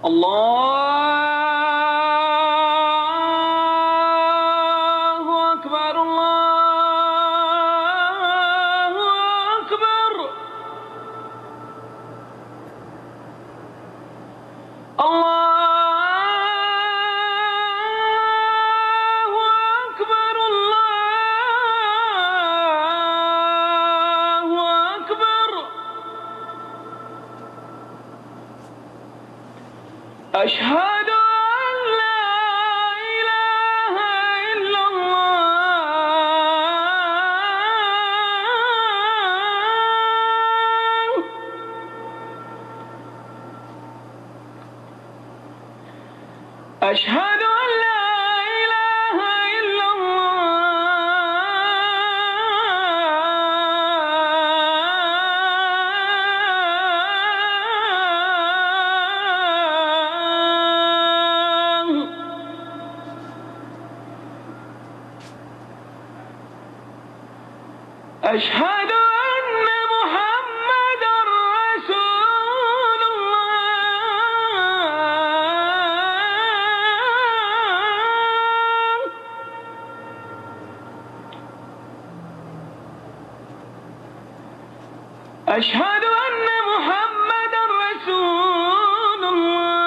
الله أكبر الله أكبر الله أكبر الله أكبر أشهد أن لا إله إلا الله أشهد أن لا إله إلا الله أشهد أن محمدًا رسول الله أشهد أن محمدًا رسول الله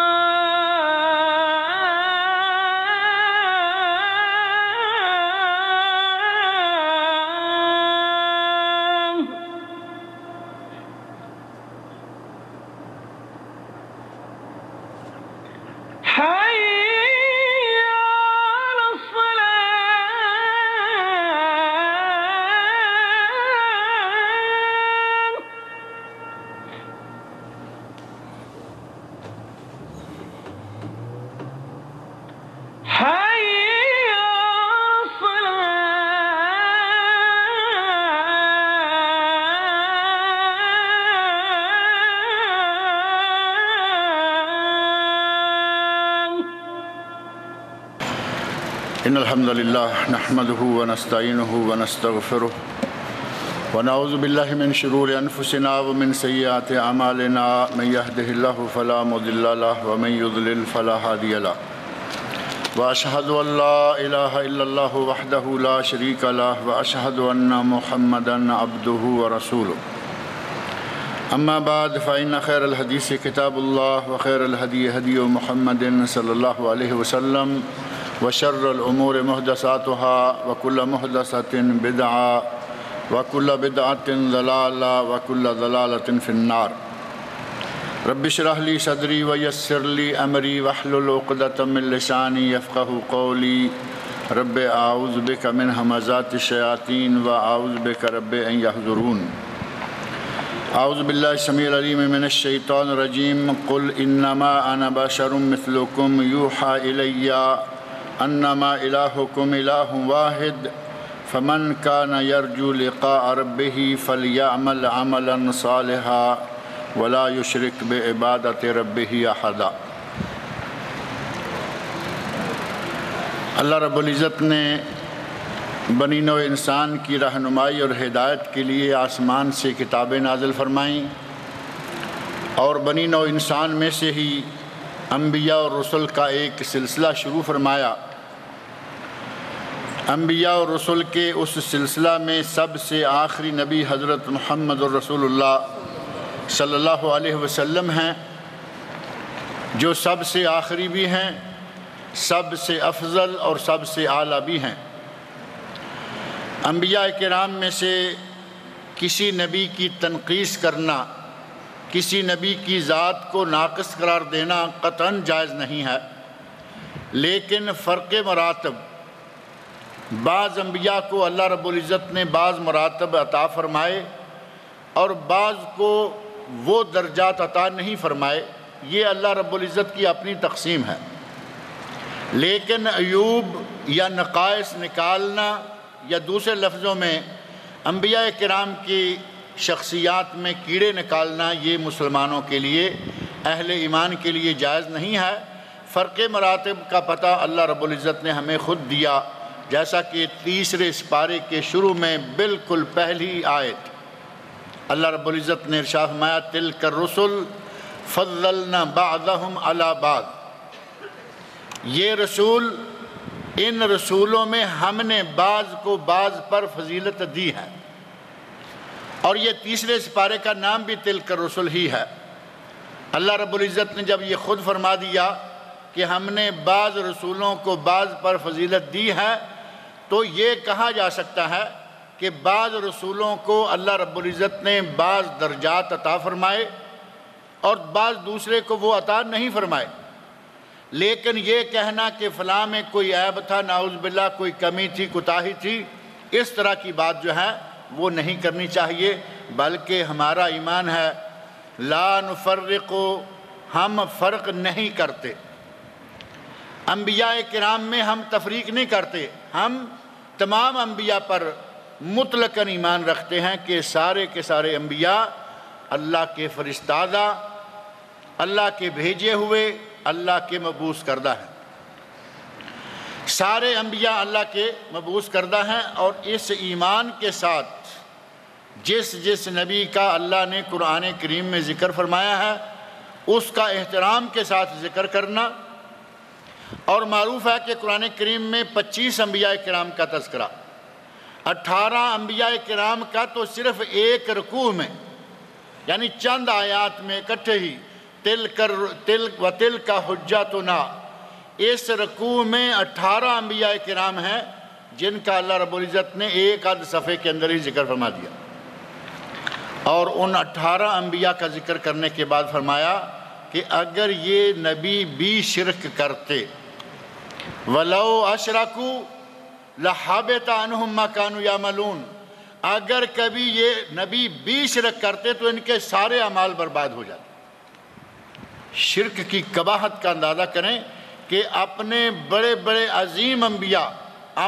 حي على الصلاة حي على الصلاة إن الحمد لله نحمده ونستعينه ونستغفره ونعوذ بالله من شرور أنفسنا ومن سيئات أعمالنا من يهده الله فلا مضل له ومن يضلل فلا هادي له وأشهد أن لا إله إلا الله وحده لا شريك له وأشهد أن محمدًا عبده ورسوله أما بعد فإن خير الحديث كتاب الله وخير الهدي هدي محمد صلى الله عليه وسلم وشر الأمور محدثاتها وكل محدثة بدعة وكل بدعة ضلالة وكل ضلالة في النار رب اشرح لي صدري ويسر لي أمري واحلل عقدة من لساني يفقهوا قولي رب أعوذ بك من همزات الشياطين وأعوذ بك رب أن يحضرون أعوذ بالله السميع العليم من الشيطان الرجيم قل إنما أنا بشر مثلكم يوحى إلي أنما إلهكم إله واحد فمن كان يرجو لقاء ربه فليعمل عملا صالحا ولا يشرك بعبادة ربه أحدا۔ اللہ رب العزت نے بنی نوع انسان کی رہنمائی اور ہدایت کے لیے آسمان سے کتابیں نازل فرمائیں اور بنی نوع انسان میں سے ہی انبیاء اور رسل کا ایک سلسلہ شروع فرمایا۔ انبیاء اور رسل کے اس سلسلہ میں سب سے آخری نبی حضرت محمد الرسول اللہ صلی اللہ علیہ وسلم ہیں، جو سب سے آخری بھی ہیں، سب سے افضل اور سب سے اعلیٰ بھی ہیں۔ انبیاء کرام میں سے کسی نبی کی تنقیص کرنا، کسی نبی کی ذات کو ناقص قرار دینا قطعاً جائز نہیں ہے، لیکن فرق مراتب بعض انبیاء کو اللہ رب العزت نے بعض مراتب عطا فرمائے اور بعض کو وہ درجات عطا نہیں فرمائے، یہ اللہ رب العزت کی اپنی تقسیم ہے۔ لیکن عیوب یا نقائص نکالنا یا دوسرے لفظوں میں انبیاء کرام کی شخصیات میں کیڑے نکالنا یہ مسلمانوں کے لیے، اہل ایمان کے لیے جائز نہیں ہے۔ فرق مراتب کا پتہ اللہ رب العزت نے ہمیں خود دیا، جیسا کہ تیسرے سپارے کے شروع میں بالکل پہلی آیت اللہ رب العزت نے ارشاد فرمایا تلک الرسل فضلنا بعضهم علی بعض، یہ رسول، ان رسولوں میں ہم نے بعض کو بعض پر فضیلت دی ہے، اور یہ تیسرے سپارے کا نام بھی تلک الرسل ہی ہے۔ اللہ رب العزت نے جب یہ خود فرما دیا کہ ہم نے بعض رسولوں کو بعض پر فضیلت دی ہے، تو یہ کہا جا سکتا ہے کہ بعض رسولوں کو اللہ رب العزت نے بعض درجات عطا فرمائے اور بعض دوسرے کو وہ عطا نہیں فرمائے۔ لیکن یہ کہنا کہ فلاں میں کوئی عیب تھا، نعوذ باللہ کوئی کمی تھی، کوتاہی تھی، اس طرح کی بات جو ہے وہ نہیں کرنی چاہیے، بلکہ ہمارا ایمان ہے لا نفرق، ہم فرق نہیں کرتے، انبیاء کرام میں ہم تفریق نہیں کرتے، ہم تمام انبیاء پر مطلقاً ایمان رکھتے ہیں کہ سارے کے سارے انبیاء اللہ کے فرستادہ، اللہ کے بھیجے ہوئے، اللہ کے مبعوث کردہ ہیں، سارے انبیاء اللہ کے مبعوث کردہ ہیں۔ اور اس ایمان کے ساتھ جس نبی کا اللہ نے قرآن کریم میں ذکر فرمایا ہے اس کا احترام کے ساتھ ذکر کرنا، اور معروف ہے کہ قرآن کریم میں 25 انبیاء کرام کا تذکرہ، 18 انبیاء کرام کا تو صرف ایک رکوع میں، یعنی چند آیات میں اکٹھے ہی تِلْكَ حُجَّتُنَا، اس رکوع میں 18 انبیاء کرام ہیں جن کا اللہ رب العزت نے ایک آدھ صفحے کے اندر ہی ذکر فرما دیا، اور ان 18 انبیاء کا ذکر کرنے کے بعد فرمایا کہ اگر یہ نبی بھی شرک کرتے وَلَوْ أَشْرَكُوا لَحَبِطَ عَنْهُمْ مَا كَانُوا يَعْمَلُونَ، اگر کبھی یہ نبی بھی شرک کرتے تو ان کے سارے اعمال برباد ہو جاتے۔ شرک کی قباحت کا اندازہ کریں کہ اپنے بڑے بڑے عظیم انبیاء،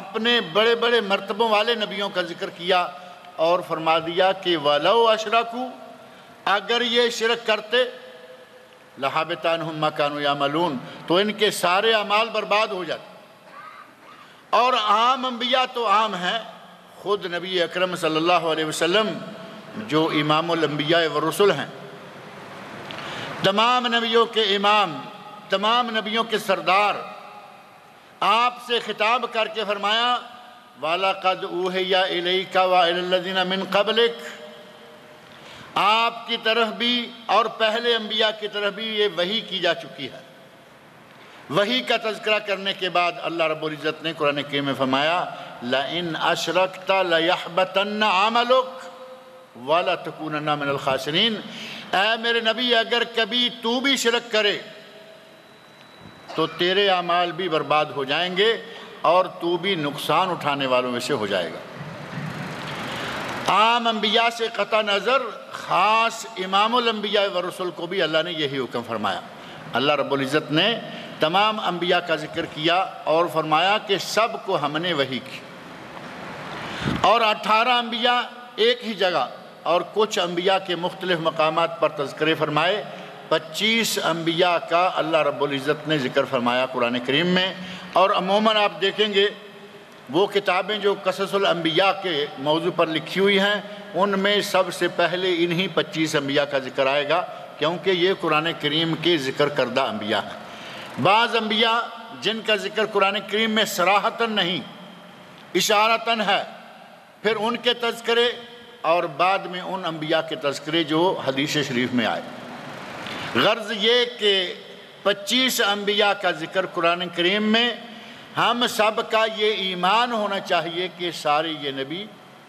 اپنے بڑے بڑے مرتبوں والے نبیوں کا ذکر کیا اور فرما دیا کہ وَلَوْ أَشْرَكُوا، اگر یہ شرک کرتے لَحَبِطَ عَنْهُمْ مَا كَانُوا يَعْمَلُونَ، تو ان کے سارے اعمال برباد ہو جاتے۔ اور عام انبیاء تو عام ہیں، خود نبی اکرم صلی اللہ علیہ وسلم جو امام الانبیاء والرسل ہیں، تمام نبیوں کے امام، تمام نبیوں کے سردار، آپ سے خطاب کر کے فرمایا وَلَقَدْ أُوحِيَ إِلَيْكَ وَإِلَى الَّذِينَ مِن قَبْلِكَ، آپ کی طرف بھی اور پہلے انبیاء کی طرف بھی یہ وحی کی جا چکی ہے۔ وحی کا تذکرہ کرنے کے بعد اللہ رب العزت نے قرآن کریم میں فرمایا لَإِنْ أَشْرَكْتَ لَيَحْبَطَنَّ عَمَلُكَ وَلَتَكُونَنَّ مِنَ الْخَاسِرِينَ، اے میرے نبی اگر کبھی تو بھی شرک کرے تو تیرے اعمال بھی برباد ہو جائیں گے اور تو بھی نقصان اٹھانے والوں میں سے ہو جائے گا۔ عام انبیاء سے قطع نظر خاص امام الانبیاء والرسل کو بھی اللہ نے یہی حکم فرمایا۔ اللہ رب العزت نے تمام انبیاء کا ذکر کیا اور فرمایا کہ سب کو ہم نے وحی کی، اور 18 انبیاء ایک ہی جگہ اور کچھ انبیاء کے مختلف مقامات پر تذکرے فرمائے، 25 انبیاء کا اللہ رب العزت نے ذکر فرمایا قرآن کریم میں۔ اور عموماً آپ دیکھیں گے وہ کتابیں جو قصص الانبیاء کے موضوع پر لکھی ہوئی ہیں ان میں سب سے پہلے انہی 25 انبیاء کا ذکر آئے گا، کیونکہ یہ قرآن کریم کے ذکر کردہ انبیاء ہیں۔ بعض انبیاء جن کا ذکر قرآن کریم میں صراحتاً نہیں، اشارتاً ہے، پھر ان کے تذکرے اور بعد میں ان انبیاء کے تذکرے جو حدیث شریف میں آئے۔ غرض یہ کہ 25 انبیاء کا ذکر قرآن کریم میں، ہم سب کا یہ ایمان ہونا چاہیے کہ سارے یہ نبی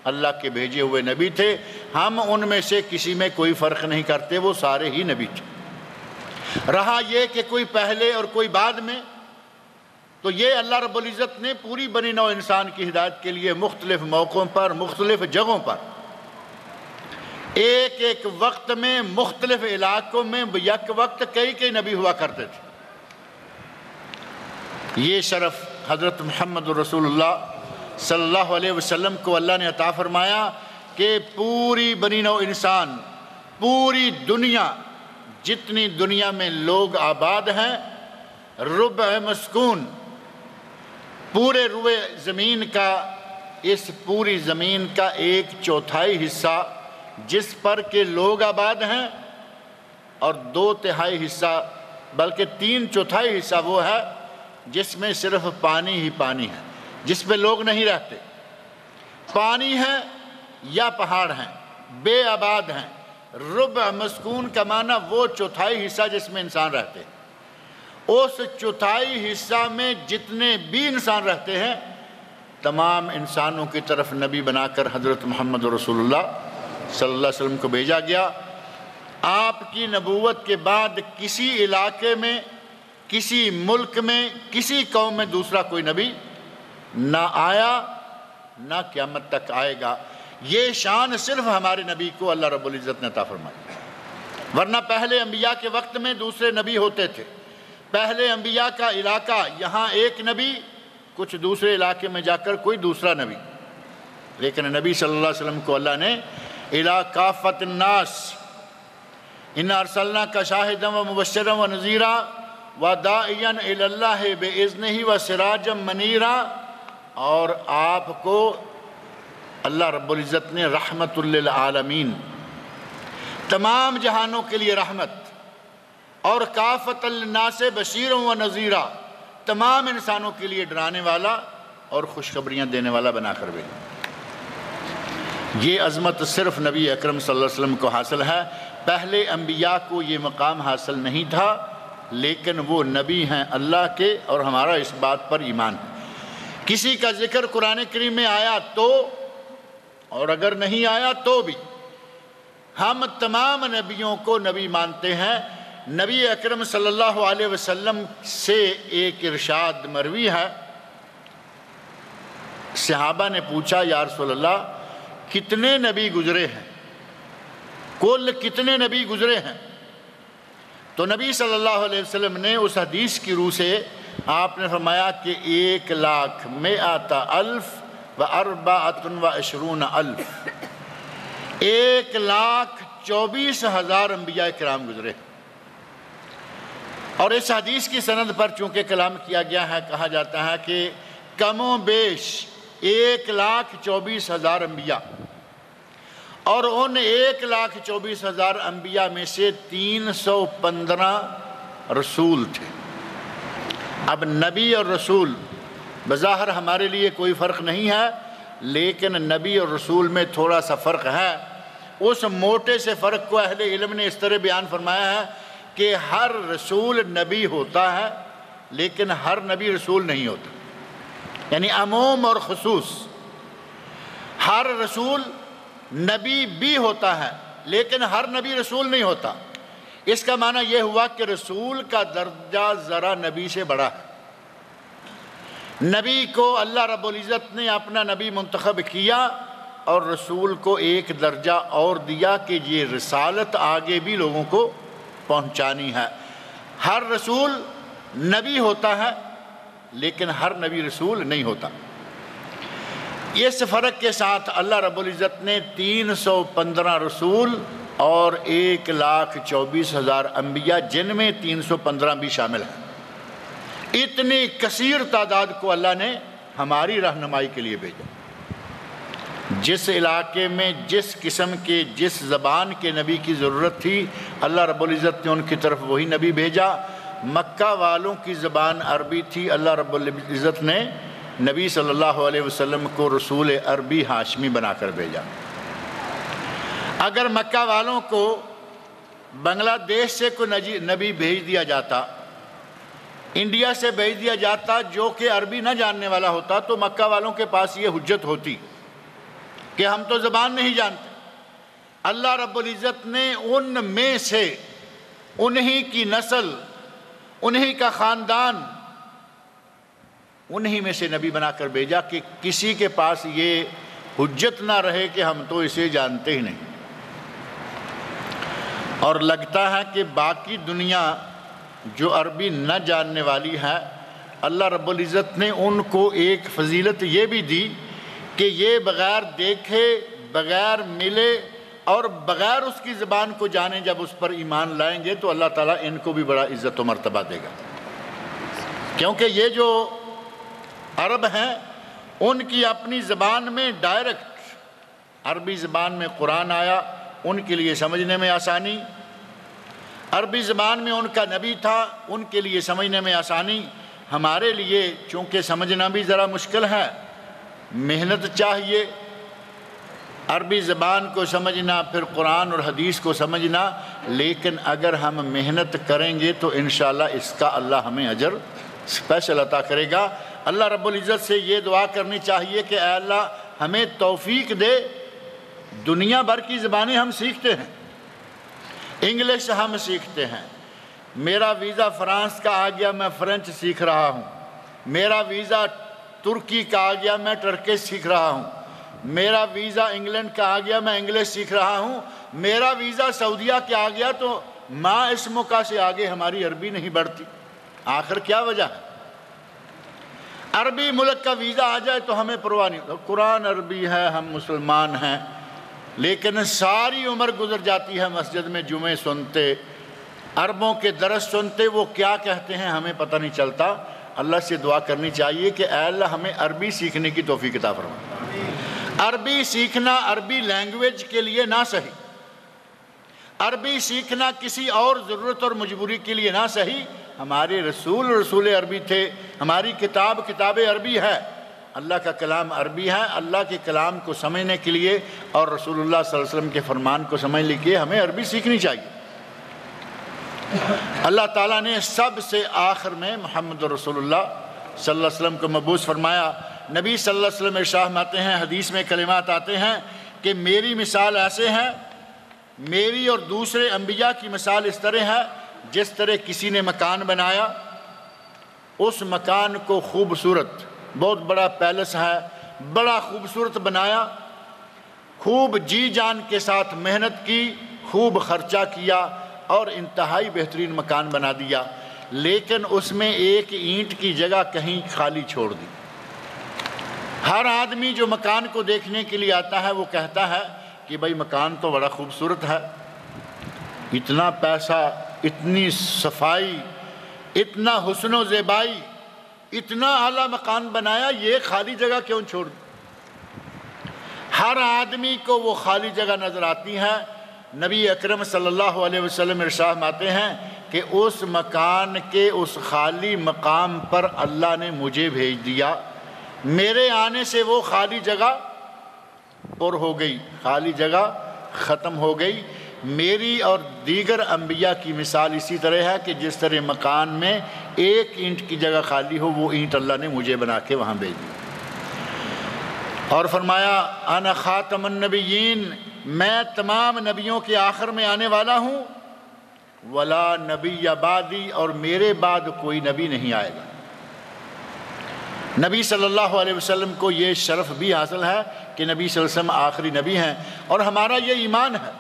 اللہ کے بھیجے ہوئے نبی تھے، ہم ان میں سے کسی میں کوئی فرق نہیں کرتے، وہ سارے ہی نبی تھے۔ رہا یہ کہ کوئی پہلے اور کوئی بعد میں، تو یہ اللہ رب العزت نے پوری بنی نوع انسان کی ہدایت کے لیے مختلف موقعوں پر، مختلف جگہوں پر، ایک ایک وقت میں مختلف علاقوں میں یک وقت کئی نبی ہوا کرتے تھے۔ یہ شرف حضرت محمد رسول اللہ صلی اللہ علیہ وسلم کو اللہ نے عطا فرمایا کہ پوری بنی نوع انسان، پوری دنیا، جتنی دنیا میں لوگ آباد ہیں، ربع مسکون، پورے روئے زمین کا، اس پوری زمین کا 1/4 حصہ جس پر کہ لوگ آباد ہیں، اور 2/3 حصہ بلکہ 3/4 حصہ وہ ہے جس میں صرف پانی ہی پانی ہے، جس پہ لوگ نہیں رہتے۔ پانی ہے یا پہاڑ ہیں، بے آباد ہیں۔ ربع مسکون کا معنی وہ 1/4 حصہ جس میں انسان رہتے ہیں۔ اس 1/4 حصہ میں جتنے بھی انسان رہتے ہیں تمام انسانوں کی طرف نبی بنا کر حضرت محمد رسول اللہ صلی اللہ علیہ وسلم کو بھیجا گیا۔ آپ کی نبوت کے بعد کسی علاقے میں، کسی ملک میں، کسی قوم میں دوسرا کوئی نبی نہ آیا نہ قیامت تک آئے گا۔ یہ شان صرف ہمارے نبی کو اللہ رب العزت نے عطا فرمائی، ورنہ پہلے انبیاء کے وقت میں دوسرے نبی ہوتے تھے۔ پہلے انبیاء کا علاقہ یہاں ایک نبی، کچھ دوسرے علاقے میں جا کر کوئی دوسرا نبی، لیکن نبی صلی اللہ علیہ وسلم کو اللہ نے الی کافۃ الناس انا ارسلناک شاہدا و مبشرا و نذیرا و داعیا الی اللہ باذنہ و سراجا منیرا، اور آپ کو اللہ رب العزت نے رحمت للعالمین، تمام جہانوں کے لیے رحمت، اور کافۃ للناس بشیرا و نذیرا، تمام انسانوں کے لیے ڈرانے والا اور خوشخبریاں دینے والا بنا کر بھیجا۔ یہ عظمت صرف نبی اکرم صلی اللہ علیہ وسلم کو حاصل ہے، پہلے انبیاء کو یہ مقام حاصل نہیں تھا، لیکن وہ نبی ہیں اللہ کے، اور ہمارا اس بات پر ایمان ہے۔ کسی کا ذکر قرآن کریم میں آیا تو، اور اگر نہیں آیا تو بھی ہم تمام نبیوں کو نبی مانتے ہیں۔ نبی اکرم صلی اللہ علیہ وسلم سے ایک ارشاد مروی ہے، صحابہ نے پوچھا یا رسول اللہ کتنے نبی گزرے ہیں، کل کتنے نبی گزرے ہیں؟ تو نبی صلی اللہ علیہ وسلم نے اس حدیث کی روح سے آپ نے فرمایا کہ 1,100,000 و 24,000 1,24,000 انبیاء کرام گزرے۔ اور اس حدیث کی سند پر چونکہ کلام کیا گیا ہے، کہا جاتا ہے کہ کم و بیش 1,24,000 انبیاء، اور ان 1,24,000 انبیاء میں سے 315 رسول تھے۔ اب نبی اور رسول بظاہر ہمارے لیے کوئی فرق نہیں ہے، لیکن نبی اور رسول میں تھوڑا سا فرق ہے۔ اس موٹے سے فرق کو اہل علم نے اس طرح بیان فرمایا ہے کہ ہر رسول نبی ہوتا ہے لیکن ہر نبی رسول نہیں ہوتا، یعنی عموم اور خصوص۔ ہر رسول نبی بھی ہوتا ہے لیکن ہر نبی رسول نہیں ہوتا۔ اس کا معنی یہ ہوا کہ رسول کا درجہ ذرا نبی سے بڑا ہے۔ نبی کو اللہ رب العزت نے اپنا نبی منتخب کیا اور رسول کو ایک درجہ اور دیا کہ یہ رسالت آگے بھی لوگوں کو پہنچانی ہے۔ ہر رسول نبی ہوتا ہے لیکن ہر نبی رسول نہیں ہوتا۔ اس فرق کے ساتھ اللہ رب العزت نے 315 رسول اور 1,24,000 انبیاء، جن میں 315 بھی شامل ہیں، اتنی کثیر تعداد کو اللہ نے ہماری رہنمائی کے لیے بھیجا۔ جس علاقے میں جس قسم کے، جس زبان کے نبی کی ضرورت تھی، اللہ رب العزت نے ان کی طرف وہی نبی بھیجا۔ مکہ والوں کی زبان عربی تھی، اللہ رب العزت نے نبی صلی اللہ علیہ وسلم کو رسول عربی ہاشمی بنا کر بھیجا۔ اگر مکہ والوں کو بنگلہ دیش سے کوئی نبی بھیج دیا جاتا، انڈیا سے بھیج دیا جاتا جو کہ عربی نہ جاننے والا ہوتا، تو مکہ والوں کے پاس یہ حجت ہوتی کہ ہم تو زبان نہیں جانتے۔ اللہ رب العزت نے ان میں سے انہی کی نسل، انہی کا خاندان، انہی میں سے نبی بنا کر بھیجا کہ کسی کے پاس یہ حجت نہ رہے کہ ہم تو اسے جانتے ہی نہیں۔ اور لگتا ہے کہ باقی دنیا جو عربی نہ جاننے والی ہے، اللہ رب العزت نے ان کو ایک فضیلت یہ بھی دی کہ یہ بغیر دیکھے، بغیر ملے اور بغیر اس کی زبان کو جانے جب اس پر ایمان لائیں گے تو اللہ تعالیٰ ان کو بھی بڑا عزت و مرتبہ دے گا، کیونکہ یہ جو عرب ہیں ان کی اپنی زبان میں ڈائریکٹ عربی زبان میں قرآن آیا، ان کے لیے سمجھنے میں آسانی۔ عربی زبان میں ان کا نبی تھا، ان کے لیے سمجھنے میں آسانی، ہمارے لیے چونکہ سمجھنا بھی ذرا مشکل ہے، محنت چاہیے عربی زبان کو سمجھنا، پھر قرآن اور حدیث کو سمجھنا، لیکن اگر ہم محنت کریں گے تو انشاءاللہ اس کا اللہ ہمیں اجر اسپیشل عطا کرے گا۔ اللہ رب العزت سے یہ دعا کرنی چاہیے کہ اے اللہ ہمیں توفیق دے۔ دنیا بھر کی زبانیں ہم سیکھتے ہیں، انگلش ہم سیکھتے ہیں، میرا ویزا فرانس کا آ گیا، میں فرینچ سیکھ رہا ہوں، میرا ویزا ترکی کا آ گیا، میں ٹرکش سیکھ رہا ہوں، میرا ویزا انگلینڈ کا آ گیا، میں انگلش سیکھ رہا ہوں، میرا ویزا سعودیہ کا آ گیا، تو ماں اسموں کا سے آگے ہماری عربی نہیں بڑھتی۔ آخر کیا وجہ ہے؟ عربی ملک کا ویزا آ جائے تو ہمیں پرواہ نہیں، قرآن عربی ہے، ہم مسلمان ہیں، لیکن ساری عمر گزر جاتی ہے مسجد میں جمعے سنتے، عربوں کے درس سنتے، وہ کیا کہتے ہیں ہمیں پتہ نہیں چلتا۔ اللہ سے دعا کرنی چاہیے کہ اے اللہ ہمیں عربی سیکھنے کی توفیق عطا فرما۔ عربی سیکھنا عربی لینگویج کے لیے نہ صحیح، عربی سیکھنا کسی اور ضرورت اور مجبوری کے لیے نہ صحیح۔ ہمارے رسول عربی تھے، ہماری کتاب عربی ہے، اللہ کا کلام عربی ہے۔ اللہ کے کلام کو سمجھنے کے لیے اور رسول اللہ صلی اللہ علیہ وسلم کے فرمان کو سمجھنے کے لیے ہمیں عربی سیکھنی چاہیے۔ اللہ تعالیٰ نے سب سے آخر میں محمد رسول اللہ صلی اللہ علیہ وسلم کو مبعوث فرمایا۔ نبی صلی اللہ علیہ وسلم ارشاد فرماتے ہیں، حدیث میں کلمات آتے ہیں کہ میری مثال ایسے ہے، میری اور دوسرے انبیاء کی مثال اس طرح ہے جس طرح کسی نے مکان بنایا، اس مکان کو خوبصورت، بہت بڑا پیلس ہے، بڑا خوبصورت بنایا، خوب جی جان کے ساتھ محنت کی، خوب خرچہ کیا اور انتہائی بہترین مکان بنا دیا، لیکن اس میں ایک اینٹ کی جگہ کہیں خالی چھوڑ دی۔ ہر آدمی جو مکان کو دیکھنے کے لیے آتا ہے وہ کہتا ہے کہ بھائی مکان تو بڑا خوبصورت ہے، اتنا پیسہ، اتنی صفائی، اتنا حسن و زیبائی، اتنا اعلیٰ مکان بنایا، یہ خالی جگہ کیوں چھوڑ دی؟ ہر آدمی کو وہ خالی جگہ نظر آتی ہے۔ نبی اکرم صلی اللہ علیہ وسلم ارشاد فرماتے ہیں کہ اس مکان کے اس خالی مقام پر اللہ نے مجھے بھیج دیا، میرے آنے سے وہ خالی جگہ پر ہو گئی، خالی جگہ ختم ہو گئی۔ میری اور دیگر انبیاء کی مثال اسی طرح ہے کہ جس طرح مکان میں ایک اینٹ کی جگہ خالی ہو، وہ اینٹ اللہ نے مجھے بنا کے وہاں بھیج دی اور فرمایا انا خاتم النبیین، میں تمام نبیوں کے آخر میں آنے والا ہوں، ولا نبی بعدی، اور میرے بعد کوئی نبی نہیں آئے گا۔ نبی صلی اللہ علیہ وسلم کو یہ شرف بھی حاصل ہے کہ نبی صلی اللہ علیہ وسلم آخری نبی ہیں، اور ہمارا یہ ایمان ہے۔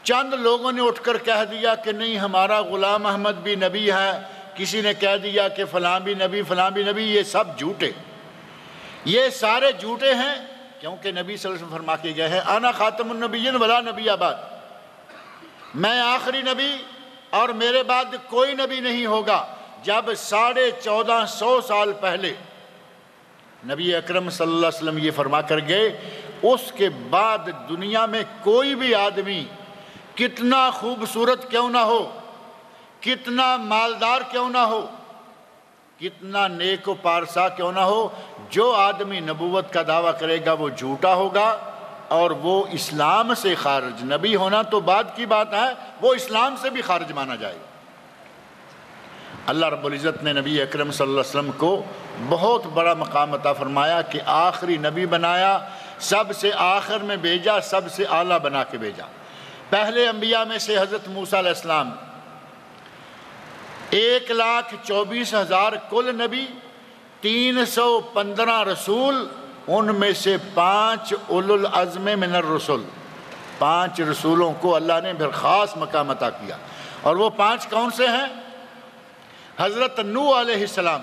چند لوگوں نے اٹھ کر کہہ دیا کہ نہیں ہمارا غلام احمد بھی نبی ہے، کسی نے کہہ دیا کہ فلاں بھی نبی، فلاں بھی نبی، یہ سب جھوٹے، یہ سارے جھوٹے ہیں، کیونکہ نبی صلی اللہ علیہ وسلم فرما کے گئے ہیں انا خاتم النبیین ولا نبی بعد، میں آخری نبی اور میرے بعد کوئی نبی نہیں ہوگا۔ جب 1450 سال پہلے نبی اکرم صلی اللہ علیہ وسلم یہ فرما کر گئے، اس کے بعد دنیا میں کوئی بھی آدمی کتنا خوبصورت کیوں نہ ہو، کتنا مالدار کیوں نہ ہو، کتنا نیک و پارسا کیوں نہ ہو، جو آدمی نبوت کا دعویٰ کرے گا وہ جھوٹا ہوگا اور وہ اسلام سے خارج، نبی ہونا تو بعد کی بات ہے، وہ اسلام سے بھی خارج مانا جائے گا۔ اللہ رب العزت نے نبی اکرم صلی اللہ علیہ وسلم کو بہت بڑا مقام عطا فرمایا کہ آخری نبی بنایا، سب سے آخر میں بھیجا، سب سے اعلیٰ بنا کے بھیجا۔ پہلے انبیاء میں سے حضرت موسیٰ علیہ السلام 1,24,000 کل نبی، 315 رسول، ان میں سے 5 اولو العزم من الرسل، 5 رسولوں کو اللہ نے پھر خاص مقام عطا کیا، اور وہ 5 کون سے ہیں؟ حضرت نوح علیہ السلام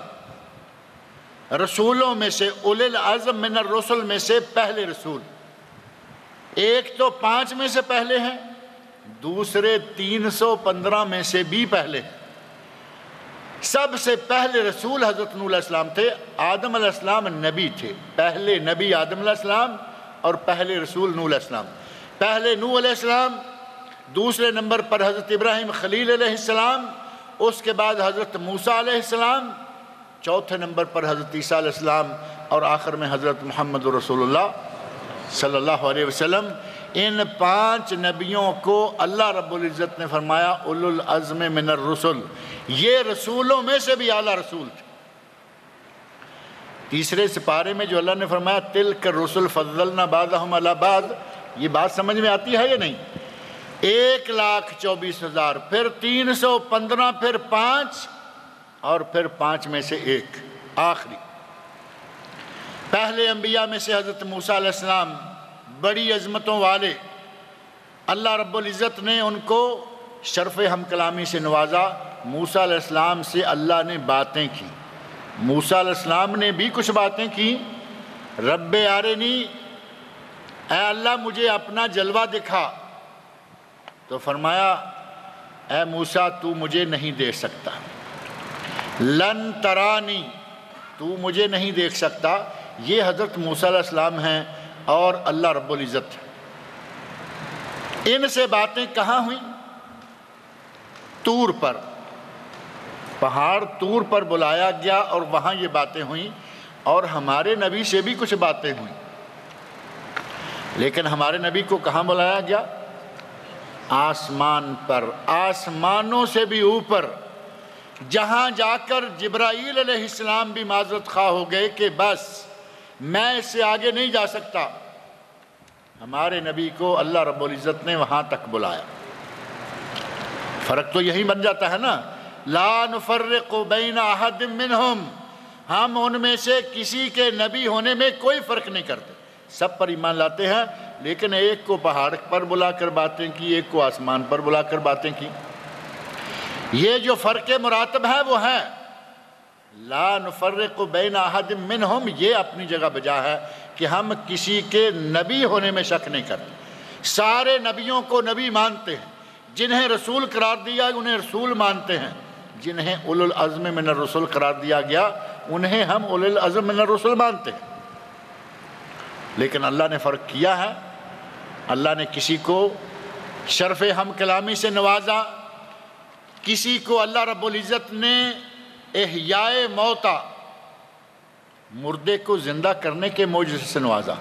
رسولوں میں سے، اولو العزم من الرسل میں سے پہلے رسول، ایک تو 5 میں سے پہلے ہیں، دوسرے 315 میں سے بھی پہلے ہیں۔ سب سے پہلے رسول حضرت نوح علیہ السلام تھے، آدم علیہ السلام نبی تھے، پہلے نبی آدم علیہ السلام اور پہلے رسول نوح علیہ السلام۔ پہلے نوح علیہ السلام، دوسرے نمبر پر حضرت ابراہیم خلیل علیہ السلام، اس کے بعد حضرت موسیٰ علیہ السلام، چوتھے نمبر پر حضرت عیسیٰ علیہ السلام، اور آخر میں حضرت محمد رسول اللہ صلی اللہ علیہ وسلم۔ ان 5 نبیوں کو اللہ رب العزت نے فرمایا اولو العزم من الرسل، یہ رسولوں میں سے بھی اعلیٰ رسول تھے۔ تیسرے سپارے میں جو اللہ نے فرمایا تلک الرسل فضلنا بعضهم علی بعض، یہ بات سمجھ میں آتی ہے یا نہیں؟ 1,24,000، پھر 315، پھر 5، اور پھر 5 میں سے 1 آخری۔ پہلے انبیاء میں سے حضرت موسیٰ علیہ السلام بڑی عظمتوں والے، اللہ رب العزت نے ان کو شرف ہم کلامی سے نوازا۔ موسیٰ علیہ السلام سے اللہ نے باتیں کی، موسیٰ علیہ السلام نے بھی کچھ باتیں کی۔ رب ارنی، اے اللہ مجھے اپنا جلوہ دکھا، تو فرمایا اے موسیٰ تو مجھے نہیں دیکھ سکتا، لن ترانی، تو مجھے نہیں دیکھ سکتا۔ یہ حضرت موسیٰ علیہ السلام ہیں اور اللہ رب العزت۔ ان سے باتیں کہاں ہوئیں؟ طور پر، پہاڑ طور پر بلایا گیا اور وہاں یہ باتیں ہوئیں، اور ہمارے نبی سے بھی کچھ باتیں ہوئیں، لیکن ہمارے نبی کو کہاں بلایا گیا؟ آسمان پر، آسمانوں سے بھی اوپر، جہاں جا کر جبرائیل علیہ السلام بھی معذرت خواہ ہو گئے کہ بس میں اس سے آگے نہیں جا سکتا۔ ہمارے نبی کو اللہ رب العزت نے وہاں تک بلایا۔ فرق تو یہی بن جاتا ہے نا، لا نفرق بین احد منہم، ہم ان میں سے کسی کے نبی ہونے میں کوئی فرق نہیں کرتے، سب پر ایمان لاتے ہیں، لیکن ایک کو پہاڑ پر بلا کر باتیں کی، ایک کو آسمان پر بلا کر باتیں کی۔ یہ جو فرق مراتب ہے وہ ہے لا نفرق بین احد منہم، یہ اپنی جگہ بجا ہے کہ ہم کسی کے نبی ہونے میں شک نہیں کرتے، سارے نبیوں کو نبی مانتے ہیں، جنہیں رسول قرار دیا انہیں رسول مانتے ہیں، جنہیں اولو العزم من الرسل قرار دیا گیا انہیں ہم اولو العزم من الرسل مانتے ہیں۔ لیکن اللہ نے فرق کیا ہے، اللہ نے کسی کو شرف ہم کلامی سے نوازا، کسی کو اللہ رب العزت نے احیاء موتا، مردے کو زندہ کرنے کے معجزے سے نوازا۔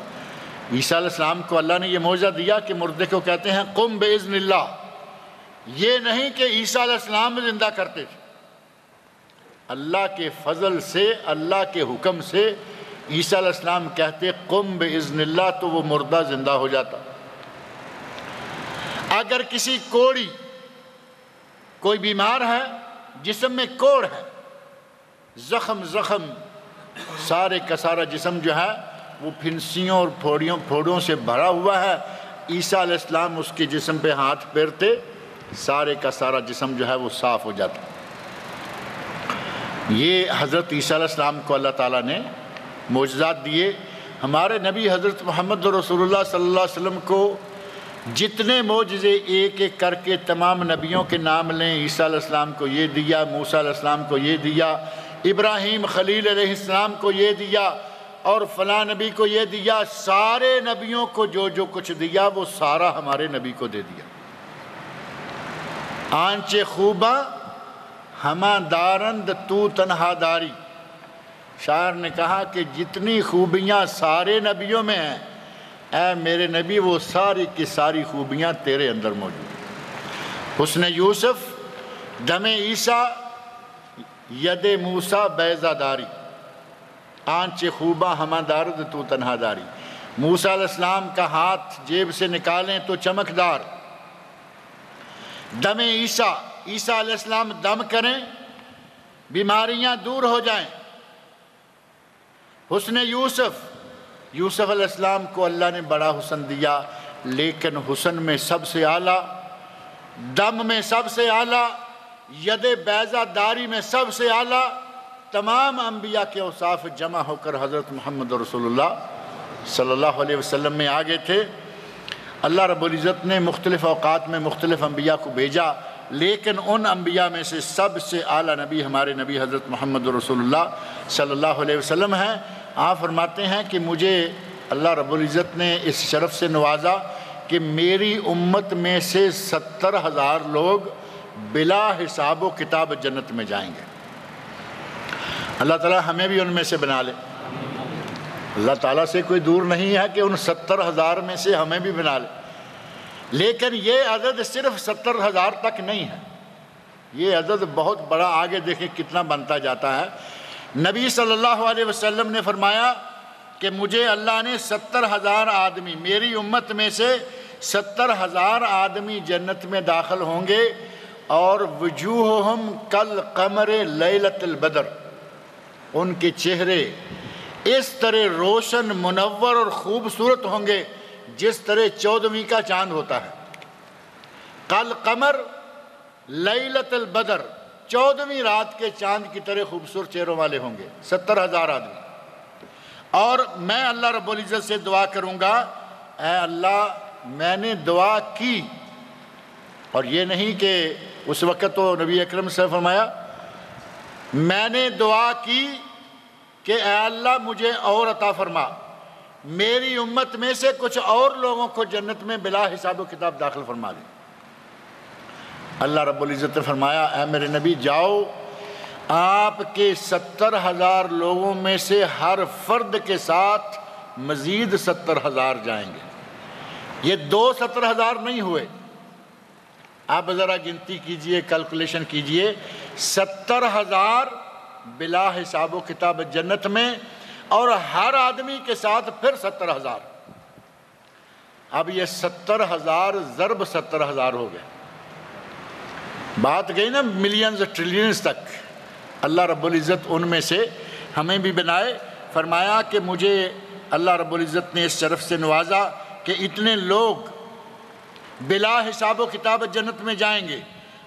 عیسیٰ علیہ السلام کو اللہ نے یہ معجزہ دیا کہ مردے کو کہتے ہیں قم باذن اللہ، یہ نہیں کہ عیسیٰ علیہ السلام زندہ کرتے تھے، اللہ کے فضل سے، اللہ کے حکم سے عیسیٰ علیہ السلام کہتے قم باذن اللہ تو وہ مردہ زندہ ہو جاتا۔ اگر کسی کوڑی، کوئی بیمار ہے جسم میں کوڑ ہے، زخم سارے کا سارا جسم جو ہے وہ پھنسیوں اور پھوڑیوں سے بھرا ہوا ہے، عیسیٰ علیہ السلام اس کے جسم پہ ہاتھ پھیرتے، سارے کا سارا جسم جو ہے وہ صاف ہو جاتا۔ یہ حضرت عیسیٰ علیہ السلام کو اللہ تعالیٰ نے معجزات دیے۔ ہمارے نبی حضرت محمد رسول اللہ صلی اللہ علیہ وسلم کو جتنے معجزے ایک ایک کر کے تمام نبیوں کے نام لیں، عیسیٰ علیہ السلام کو یہ دیا، موسیٰ علیہ السلام کو یہ دیا، ابراہیم خلیل علیہ السلام کو یہ دیا، اور فلاں نبی کو یہ دیا، سارے نبیوں کو جو جو کچھ دیا وہ سارا ہمارے نبی کو دے دیا۔ آنچ خوباں ہماں دارند تو تنہا داری، شاعر نے کہا کہ جتنی خوبیاں سارے نبیوں میں ہیں، اے میرے نبی وہ ساری کی ساری خوبیاں تیرے اندر موجود ہیں۔ حسن یوسف، دم عیسیٰ، ید موسیٰ بیضہ داری، آنچ خوباں ہماں دارد تو تنہا داری۔ موسیٰ علیہ السلام کا ہاتھ جیب سے نکالیں تو چمکدار، دم عیسیٰ، عیسیٰ علیہ السلام دم کریں بیماریاں دور ہو جائیں۔ حسن یوسف علیہ السلام کو اللہ نے بڑا حسن دیا، لیکن حسن میں سب سے اعلیٰ، دم میں سب سے اعلیٰ، ید بیضہ داری میں سب سے اعلیٰ، تمام انبیاء کے اوصاف جمع ہو کر حضرت محمد رسول اللہ صلی اللہ علیہ وسلم میں آگے تھے۔ اللہ رب العزت نے مختلف اوقات میں مختلف انبیاء کو بھیجا، لیکن ان انبیاء میں سے سب سے اعلیٰ نبی ہمارے نبی حضرت محمد رسول اللہ صلی اللہ علیہ وسلم ہیں۔ آپ فرماتے ہیں کہ مجھے اللہ رب العزت نے اس شرف سے نوازا کہ میری امت میں سے 70,000 لوگ بلا حساب و کتاب جنت میں جائیں گے۔ اللہ تعالیٰ ہمیں بھی ان میں سے بنا لے۔ اللہ تعالیٰ سے کوئی دور نہیں ہے کہ ان 70,000 میں سے ہمیں بھی بنا لے، لیکن یہ عدد صرف 70,000 تک نہیں ہے، یہ عدد بہت بڑا، آگے دیکھیں کتنا بنتا جاتا ہے۔ نبی صلی اللہ علیہ وسلم نے فرمایا کہ مجھے اللہ نے 70,000 آدمی، میری امت میں سے 70,000 آدمی جنت میں داخل ہوں گے، اور وجوہہم کالقمر لیلۃ البدر، ان کے چہرے اس طرح روشن، منور اور خوبصورت ہوں گے جس طرح 14ویں کا چاند ہوتا ہے۔ کالقمر لیلۃ البدر، 14ویں رات کے چاند کی طرح خوبصورت چہروں والے ہوں گے 70,000 آدمی۔ اور میں اللہ رب العزت سے دعا کروں گا، اے اللہ میں نے دعا کی، اور یہ نہیں کہ اس وقت تو نبی اکرم صلی اللہ علیہ وسلم فرمایا میں نے دعا کی کہ اے اللہ مجھے اور عطا فرما، میری امت میں سے کچھ اور لوگوں کو جنت میں بلا حساب و کتاب داخل فرما دے۔ اللہ رب العزت نے فرمایا اے میرے نبی جاؤ، آپ کے 70,000 لوگوں میں سے ہر فرد کے ساتھ مزید 70,000 جائیں گے۔ یہ 2 70,000 نہیں ہوئے، آپ ذرا گنتی کیجئے، کیلکولیشن کیجئے، 70,000 بلا حساب و کتاب جنت میں، اور ہر آدمی کے ساتھ پھر 70,000۔ اب یہ 70,000 ضرب 70,000 ہو گئے، بات گئی نا ملینز ٹریلینز تک۔ اللہ رب العزت ان میں سے ہمیں بھی بنائے۔ فرمایا کہ مجھے اللہ رب العزت نے اس شرف سے نوازا کہ اتنے لوگ بلا حساب و کتاب جنت میں جائیں گے،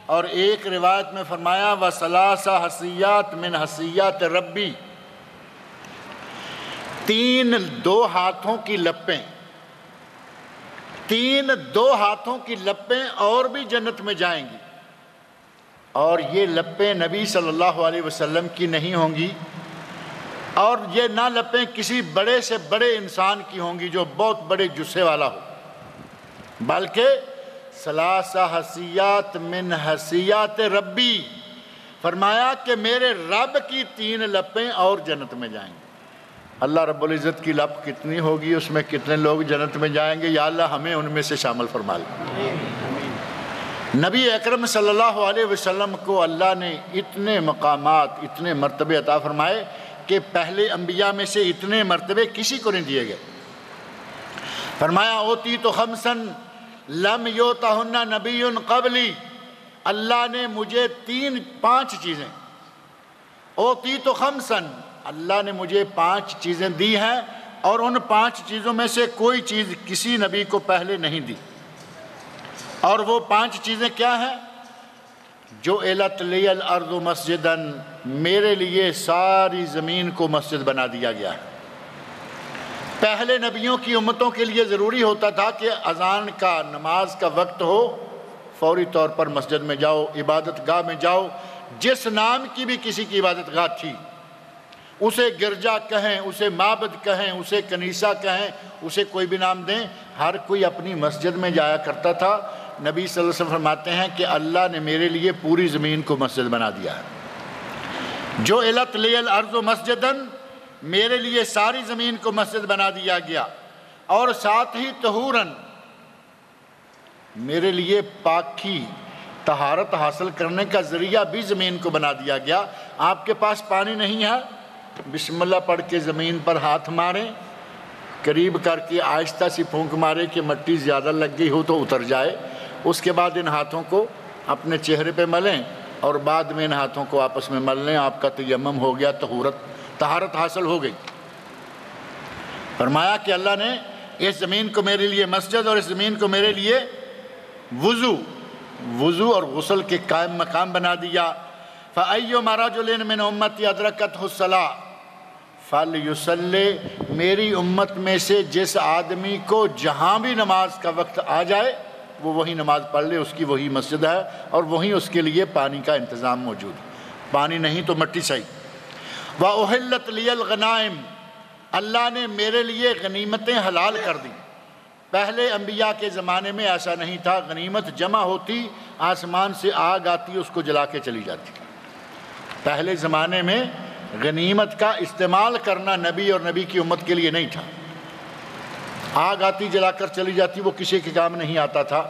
اور ایک روایت میں فرمایا وَثَلَاثَ حَسِيَّاتٍ مِّنْ حَسِيَّاتِ رَبِّي، 2 ہاتھوں کی لپیں، 2 ہاتھوں کی لپیں اور بھی جنت میں جائیں گی، اور یہ لپیں نبی صلی اللہ علیہ وسلم کی نہیں ہوں گی، اور یہ نہ لپیں کسی بڑے سے بڑے انسان کی ہوں گی جو بہت بڑے جسے والا ہو، بلکہ 3 حسیات من حسیات ربی، فرمایا کہ میرے رب کی 3 لپیں اور جنت میں جائیں گے۔ اللہ رب العزت کی لپ کتنی ہوگی، اس میں کتنے لوگ جنت میں جائیں گے، یا اللہ ہمیں ان میں سے شامل فرما لے۔ نبی اکرم صلی اللہ علیہ وسلم کو اللہ نے اتنے مقامات، اتنے مرتبے عطا فرمائے کہ پہلے انبیاء میں سے اتنے مرتبے کسی کو نہیں دیے گئے۔ فرمایا اوتیت خمسن لم یوتہن نبی قبلی، اللہ نے مجھے 5 چیزیں، اوتیت خمسن، اللہ نے مجھے 5 چیزیں دی ہیں، اور ان 5 چیزوں میں سے کوئی چیز کسی نبی کو پہلے نہیں دی۔ اور وہ 5 چیزیں کیا ہیں؟ جو اِلَتْ لِيَ الْأَرْضُ مَسْجِدًا، میرے لیے ساری زمین کو مسجد بنا دیا گیا ہے۔ پہلے نبیوں کی امتوں کے لیے ضروری ہوتا تھا کہ اذان کا، نماز کا وقت ہو، فوری طور پر مسجد میں جاؤ، عبادت گاہ میں جاؤ، جس نام کی بھی کسی کی عبادت گاہ تھی، اسے گرجا کہیں، اسے معبد کہیں، اسے کنیسہ کہیں، اسے کوئی بھی نام دیں، ہر کوئی اپنی مسجد میں جایا کرتا تھا۔ نبی صلی اللہ علیہ وسلم فرماتے ہیں کہ اللہ نے میرے لیے پوری زمین کو مسجد بنا دیا ہے۔ جو اِلَتْ لِيَ الْأَرْضُ مَسْجِدًا، میرے لیے ساری زمین کو مسجد بنا دیا گیا، اور ساتھ ہی طہوراً، میرے لیے پاکی، طہارت حاصل کرنے کا ذریعہ بھی زمین کو بنا دیا گیا۔ آپ کے پاس پانی نہیں ہے، بسم اللہ پڑھ کے زمین پر ہاتھ ماریں، قریب کر کے آہستہ سی پھونک مارے کہ مٹی زیادہ لگ گئی ہو تو اتر جائے، اس کے بعد ان ہاتھوں کو اپنے چہرے پہ ملیں، اور بعد میں ان ہاتھوں کو آپس میں مل لیں، آپ کا تیمم ہو گیا، طہارت حاصل ہو گئی۔ فرمایا کہ اللہ نے اس زمین کو میرے لیے مسجد، اور اس زمین کو میرے لیے وضو اور غسل کے قائم مقام بنا دیا۔ فَأَيُّمَا رَجُلٍ مِّنْ أُمَّتِي أَدْرَكَتْهُ الصَّلَاةُ فَلْيُصَلِّ، میری امت میں سے جس آدمی کو جہاں بھی نماز کا وقت آ جائے وہ وہی نماز پڑھ لے، اس کی وہی مسجد ہے، اور وہیں اس کے لیے پانی کا انتظام موجود ہے، پانی نہیں تو مٹی صحیح۔ وَأُحِلَّتْ لِيَ الْغَنَائِمُ، اللہ نے میرے لیے غنیمتیں حلال کر دیں۔ پہلے انبیاء کے زمانے میں ایسا نہیں تھا، غنیمت جمع ہوتی، آسمان سے آگ آتی، اس کو جلا کے چلی جاتی۔ پہلے زمانے میں غنیمت کا استعمال کرنا نبی اور نبی کی امت کے لیے نہیں تھا۔ آگ آتی جلا کر چلی جاتی، وہ کسی کے کام نہیں آتا تھا۔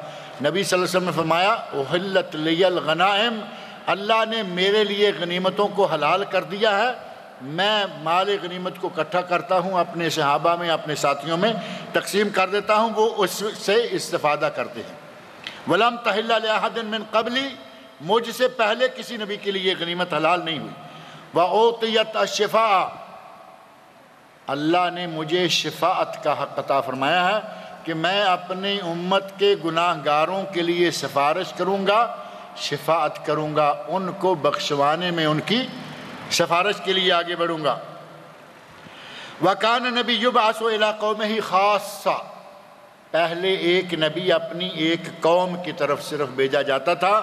نبی صلی اللہ علیہ وسلم نے فرمایا احلت لی الغنائم، اللہ نے میرے لیے غنیمتوں کو حلال کر دیا ہے، میں مال غنیمت کو اکٹھا کرتا ہوں، اپنے صحابہ میں اپنے ساتھیوں میں تقسیم کر دیتا ہوں، وہ اس سے استفادہ کرتے ہیں۔ وَلَمْ تَحِلَّ لِأَحَدٍ مِّن قَبْلِي، مجھ سے پہلے کسی نبی کے لیے غنیمت حلال نہیں ہوئی۔ وَأُعْطِيَتْ الشِّفَاءَ، اللہ نے مجھے شفاعت کا حق عطا فرمایا ہے کہ میں اپنی امت کے گناہ گاروں کے لیے سفارش کروں گا، شفاعت کروں گا، ان کو بخشوانے میں ان کی سفارش کے لیے آگے بڑھوں گا۔ وَكَانَ نَبِيُّ يُبْعَثُ إِلَىٰ قَوْمِهِ خَاصًّا، پہلے ایک نبی اپنی ایک قوم کی طرف صرف بھیجا جاتا تھا۔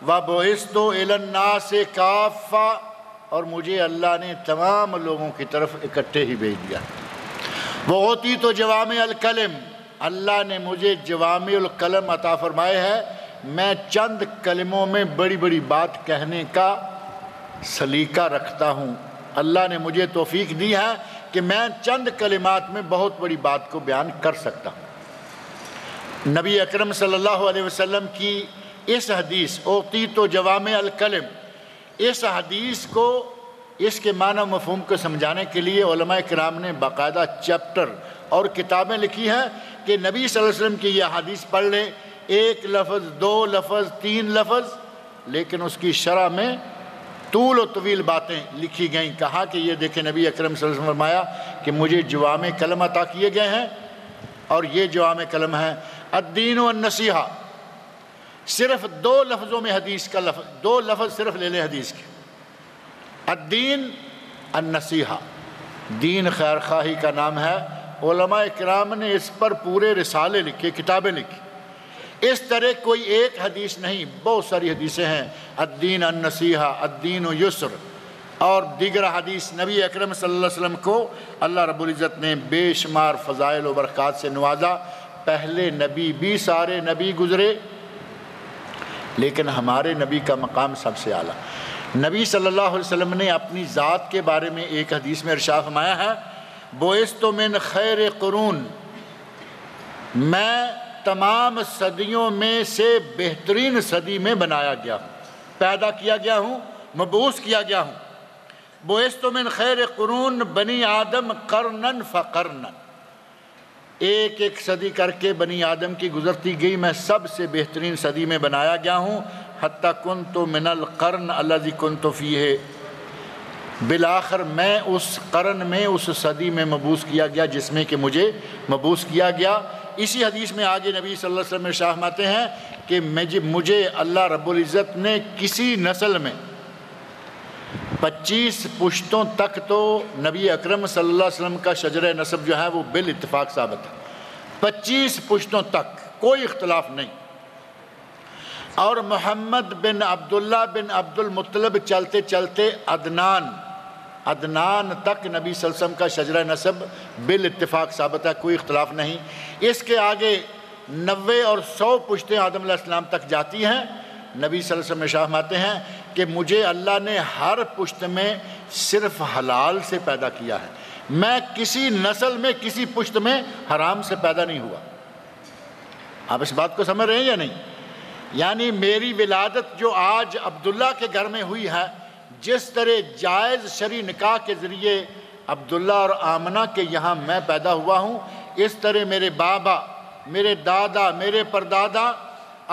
وَبُعِثْتُ إِلَى النَّاسِ كَافَّةً، اور مجھے اللہ نے تمام لوگوں کی طرف اکٹھے ہی بھیج دیا۔ وَأُوتِيتُ جَوَامِعَ الْكَلِمِ، اللہ نے مجھے جوامع الکلم عطا فرمائے ہے، میں چند کلموں میں بڑی بڑی بات کہنے کا سلیقہ رکھتا ہوں۔ اللہ نے مجھے توفیق دی ہے کہ میں چند کلمات میں بہت بڑی بات کو بیان کر سکتا ہوں۔ نبی اکرم صلی اللہ علیہ وسلم کی اس حدیث اوتیت جوامع الکلم، اس حدیث کو، اس کے معنی مفہوم کو سمجھانے کے لیے علماء کرام نے باقاعدہ چیپٹر اور کتابیں لکھی ہیں کہ نبی صلی اللہ علیہ وسلم کی یہ حدیث پڑھ لیں، ایک لفظ، دو لفظ، تین لفظ، لیکن اس کی شرح میں طول و طویل باتیں لکھی گئیں۔ کہا کہ یہ دیکھیں نبی اکرم صلی اللہ علیہ وسلم فرمایا کہ مجھے جوامع کلم عطا کیے گئے ہیں، اور یہ جوامع کلم ہے الدین والنصیحہ۔ صرف دو لفظوں میں حدیث کا لفظ، دو لفظ صرف لے لیں حدیث کے، الدین النصیحہ، دین خیر خواہی کا نام ہے۔ علماء کرام نے اس پر پورے رسالے لکھے، کتابیں لکھی۔ اس طرح کوئی ایک حدیث نہیں، بہت ساری حدیثیں ہیں، الدین النصیحہ، الدین یسر، اور دیگر حدیث۔ نبی اکرم صلی اللہ علیہ وسلم کو اللہ رب العزت نے بے شمار فضائل و برکات سے نوازا۔ پہلے نبی بھی سارے نبی گزرے، لیکن ہمارے نبی کا مقام سب سے اعلیٰ۔ نبی صلی اللہ علیہ وسلم نے اپنی ذات کے بارے میں ایک حدیث میں ارشاد فرمایا ہے بعثت من خیر قرون، میں تمام صدیوں میں سے بہترین صدی میں بنایا گیا ہوں، پیدا کیا گیا ہوں، مبعوث کیا گیا ہوں۔ بعثت من خیر قرون بنی آدم قرنن فقرنن، ایک ایک صدی کر کے بنی آدم کی گزرتی گئی، میں سب سے بہترین صدی میں بنایا گیا ہوں۔ حتی کنت من القرن الذی کنت فیہ، بالآخر میں اس قرن میں، اس صدی میں مبعوث کیا گیا جس میں کہ مجھے مبعوث کیا گیا۔ اسی حدیث میں آگے نبی صلی اللہ علیہ وسلم ارشاد فرماتے ہیں کہ مجھے اللہ رب العزت نے کسی نسل میں 25 پشتوں تک، تو نبی اکرم صلی اللہ علیہ وسلم کا شجرہ نسب جو ہے وہ بالاتفاق ثابت ہے، 25 پشتوں تک کوئی اختلاف نہیں۔ اور محمد بن عبداللہ بن عبد المطلب چلتے چلتے عدنان تک نبی صلی اللہ علیہ وسلم کا شجرہ نسب بالاتفاق ثابت ہے، کوئی اختلاف نہیں۔ اس کے آگے 90 اور 100 پشتیں آدم علیہ السلام تک جاتی ہیں۔ نبی صلی اللہ علیہ وسلم ارشاد فرماتے ہیں کہ مجھے اللہ نے ہر پشت میں صرف حلال سے پیدا کیا ہے، میں کسی نسل میں، کسی پشت میں حرام سے پیدا نہیں ہوا۔ آپ اس بات کو سمجھ رہے ہیں یا نہیں؟ یعنی میری ولادت جو آج عبداللہ کے گھر میں ہوئی ہے، جس طرح جائز شرعی نکاح کے ذریعے عبداللہ اور آمنہ کے یہاں میں پیدا ہوا ہوں، اس طرح میرے بابا، میرے دادا، میرے پردادا،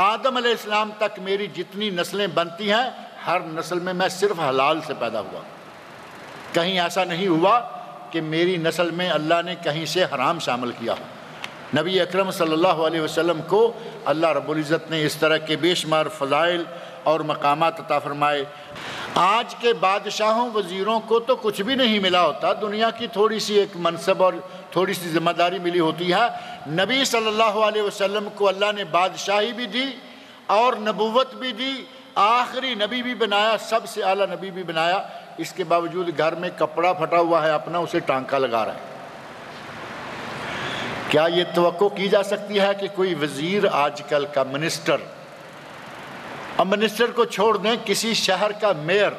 آدم علیہ السلام تک میری جتنی نسلیں بنتی ہیں، ہر نسل میں صرف حلال سے پیدا ہوا۔ کہیں ایسا نہیں ہوا کہ میری نسل میں اللہ نے کہیں سے حرام شامل کیا ہو۔ نبی اکرم صلی اللہ علیہ وسلم کو اللہ رب العزت نے اس طرح کے بے شمار فضائل اور مقامات عطا فرمائے۔ آج کے بادشاہوں، وزیروں کو تو کچھ بھی نہیں ملا ہوتا، دنیا کی تھوڑی سی ایک منصب اور تھوڑی سی ذمہ داری ملی ہوتی ہے۔ نبی صلی اللہ علیہ وسلم کو اللہ نے بادشاہی بھی دی اور نبوت بھی دی، آخری نبی بھی بنایا، سب سے اعلیٰ نبی بھی بنایا۔ اس کے باوجود گھر میں کپڑا پھٹا ہوا ہے اپنا، اسے ٹانکا لگا رہا ہے۔ کیا یہ توقع کی جا سکتی ہے کہ کوئی وزیر آج کل کا منسٹر، اب منسٹر کو چھوڑ دیں، کسی شہر کا میئر،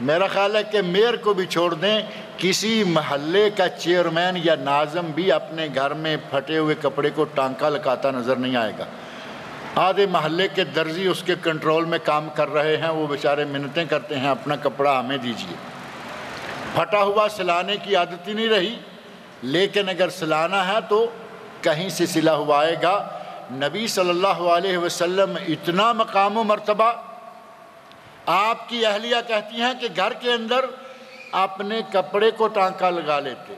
میرا خیال ہے کہ میئر کو بھی چھوڑ دیں، کسی محلے کا چیئرمین یا ناظم بھی اپنے گھر میں پھٹے ہوئے کپڑے کو ٹانکا لگاتا نظر نہیں آئے گا۔ آدھے محلے کے درزی اس کے کنٹرول میں کام کر رہے ہیں، وہ بیچارے منتیں کرتے ہیں اپنا کپڑا ہمیں دیجیے۔ پھٹا ہوا سلانے کی عادت ہی نہیں رہی، لیکن اگر سلانا ہے تو کہیں سے سلا ہوا آئے گا۔ نبی صلی اللہ علیہ وسلم اتنا مقام و مرتبہ، آپ کی اہلیہ کہتی ہیں کہ گھر کے اندر اپنے کپڑے کو ٹانکا لگا لیتے،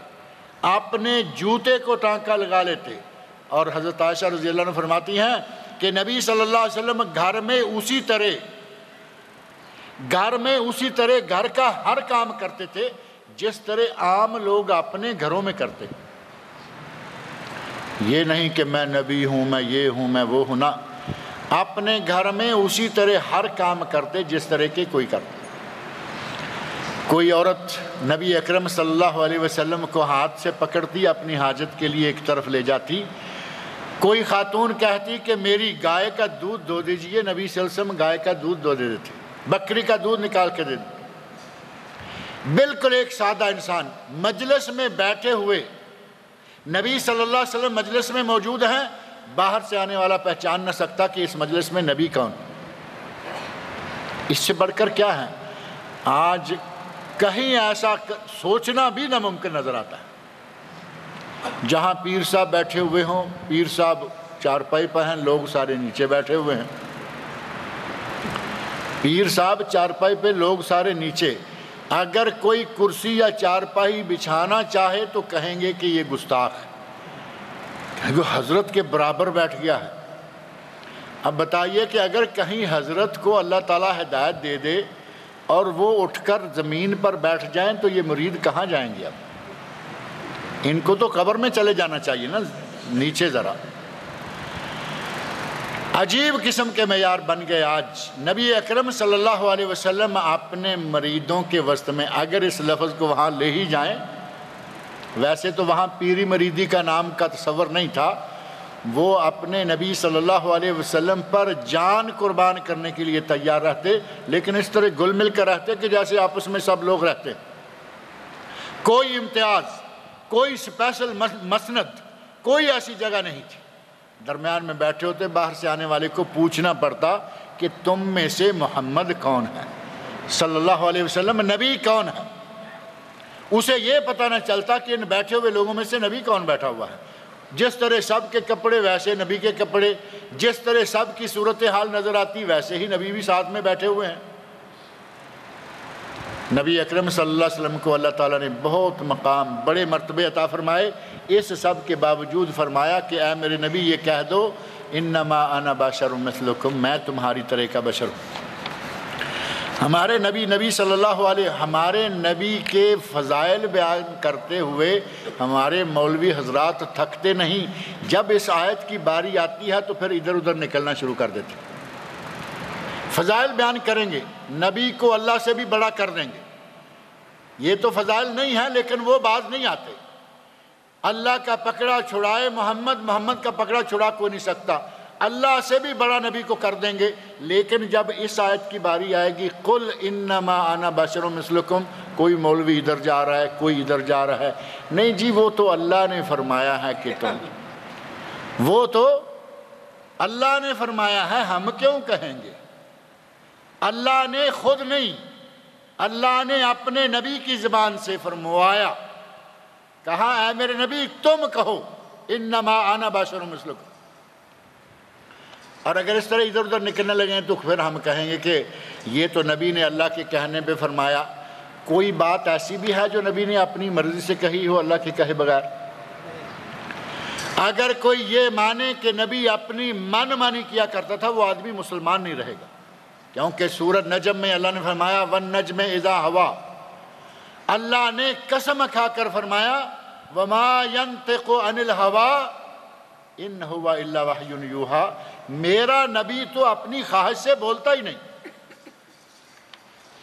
اپنے جوتے کو ٹانکا لگا لیتے، اور حضرت عائشہ رضی اللہ عنہ فرماتی ہیں کہ نبی صلی اللہ علیہ وسلم گھر میں اسی طرح گھر کا ہر کام کرتے تھے جس طرح عام لوگ اپنے گھروں میں کرتے۔ یہ نہیں کہ میں نبی ہوں، میں یہ ہوں، میں وہ ہوں، نہ، اپنے گھر میں اسی طرح ہر کام کرتے جس طرح کے کوئی کرتے۔ کوئی عورت نبی اکرم صلی اللہ علیہ وسلم کو ہاتھ سے پکڑتی، اپنی حاجت کے لیے ایک طرف لے جاتی۔ کوئی خاتون کہتی کہ میری گائے کا دودھ دو دیجئے، نبی صلی اللہ علیہ وسلم گائے کا دودھ دو دے دیتے، بکری کا دودھ نکال کے دے دیتے۔ بالکل ایک سادہ انسان مجلس میں بیٹھے ہوئے، نبی صلی اللہ علیہ وسلم مجلس میں موجود ہیں، باہر سے آنے والا پہچان نہ سکتا کہ اس مجلس میں نبی کون۔ اس سے بڑھ کر کیا ہے؟ آج کہیں ایسا سوچنا بھی ناممکن نظر آتا ہے۔ جہاں پیر صاحب بیٹھے ہوئے ہوں، پیر صاحب چارپائی پر ہیں، لوگ سارے نیچے بیٹھے ہوئے ہیں۔ پیر صاحب چارپائی پہ، لوگ سارے نیچے۔ اگر کوئی کرسی یا چارپائی بچھانا چاہے تو کہیں گے کہ یہ گستاخ ہے، جو حضرت کے برابر بیٹھ گیا ہے۔ اب بتائیے کہ اگر کہیں حضرت کو اللہ تعالیٰ ہدایت دے دے اور وہ اٹھ کر زمین پر بیٹھ جائیں تو یہ مرید کہاں جائیں گے؟ اب ان کو تو قبر میں چلے جانا چاہیے نا، نیچے ذرا۔ عجیب قسم کے معیار بن گئے آج۔ نبی اکرم صلی اللہ علیہ وسلم اپنے مریدوں کے وسط میں، اگر اس لفظ کو وہاں لے ہی جائیں، ویسے تو وہاں پیری مریدی کا نام کا تصور نہیں تھا، وہ اپنے نبی صلی اللہ علیہ وسلم پر جان قربان کرنے کے لیے تیار رہتے، لیکن اس طرح گل مل کر رہتے کہ جیسے آپس میں سب لوگ رہتے۔ کوئی امتیاز، کوئی اسپیشل مسند، کوئی ایسی جگہ نہیں تھی۔ درمیان میں بیٹھے ہوتے، باہر سے آنے والے کو پوچھنا پڑتا کہ تم میں سے محمد کون ہے، صلی اللہ علیہ وسلم نبی کون ہے۔ اسے یہ پتہ نہ چلتا کہ ان بیٹھے ہوئے لوگوں میں سے نبی کون بیٹھا ہوا ہے۔ جس طرح سب کے کپڑے ویسے نبی کے کپڑے، جس طرح سب کی صورتحال نظر آتی ویسے ہی نبی بھی ساتھ میں بیٹھے ہوئے ہیں۔ نبی اکرم صلی اللہ علیہ وسلم کو اللہ تعالیٰ نے بہت مقام، بڑے مرتبے عطا فرمائے۔ اس سب کے باوجود فرمایا کہ اے میرے نبی یہ کہہ دو انما انا بشر مثلکم، میں تمہاری طرح کا بشر ہوں۔ ہمارے نبی صلی اللہ علیہ، ہمارے نبی کے فضائل بیان کرتے ہوئے ہمارے مولوی حضرات تھکتے نہیں۔ جب اس آیت کی باری آتی ہے تو پھر ادھر ادھر نکلنا شروع کر دیتے، فضائل بیان کریں گے، نبی کو اللہ سے بھی بڑا کر دیں گے۔ یہ تو فضائل نہیں ہے، لیکن وہ باز نہیں آتے۔ اللہ کا پکڑا چھڑائے محمد کا پکڑا چھڑا کوئی نہیں سکتا۔ اللہ سے بھی بڑا نبی کو کر دیں گے، لیکن جب اس آیت کی باری آئے گی قل انما انا بشر مثلکم، کوئی مولوی ادھر جا رہا ہے، کوئی ادھر جا رہا ہے، نہیں جی وہ تو اللہ نے فرمایا ہے کہ تم، وہ تو اللہ نے فرمایا ہے، ہم کیوں کہیں گے؟ اللہ نے خود نہیں، اللہ نے اپنے نبی کی زبان سے فرمایا، کہا اے میرے نبی تم کہو انما انا بشر مثلکم۔ اور اگر اس طرح ادھر ادھر نکلنے لگیں تو پھر ہم کہیں گے کہ یہ تو نبی نے اللہ کے کہنے پہ فرمایا۔ کوئی بات ایسی بھی ہے جو نبی نے اپنی مرضی سے کہی ہو اللہ کے کہے بغیر؟ اگر کوئی یہ مانے کہ نبی اپنی من مانی کیا کرتا تھا، وہ آدمی مسلمان نہیں رہے گا، کیونکہ سورۃ نجم میں اللہ نے فرمایا وَالنَّجْمِ إِذَا هَوَىٰ، اللہ نے قسم کھا کر فرمایا وَمَا يَنْطِقُ عَنِ الْهَوَىٰ إِنْ هُوَ إِلَّا وَحْيٌ يُوحَىٰ، میرا نبی تو اپنی خواہش سے بولتا ہی نہیں۔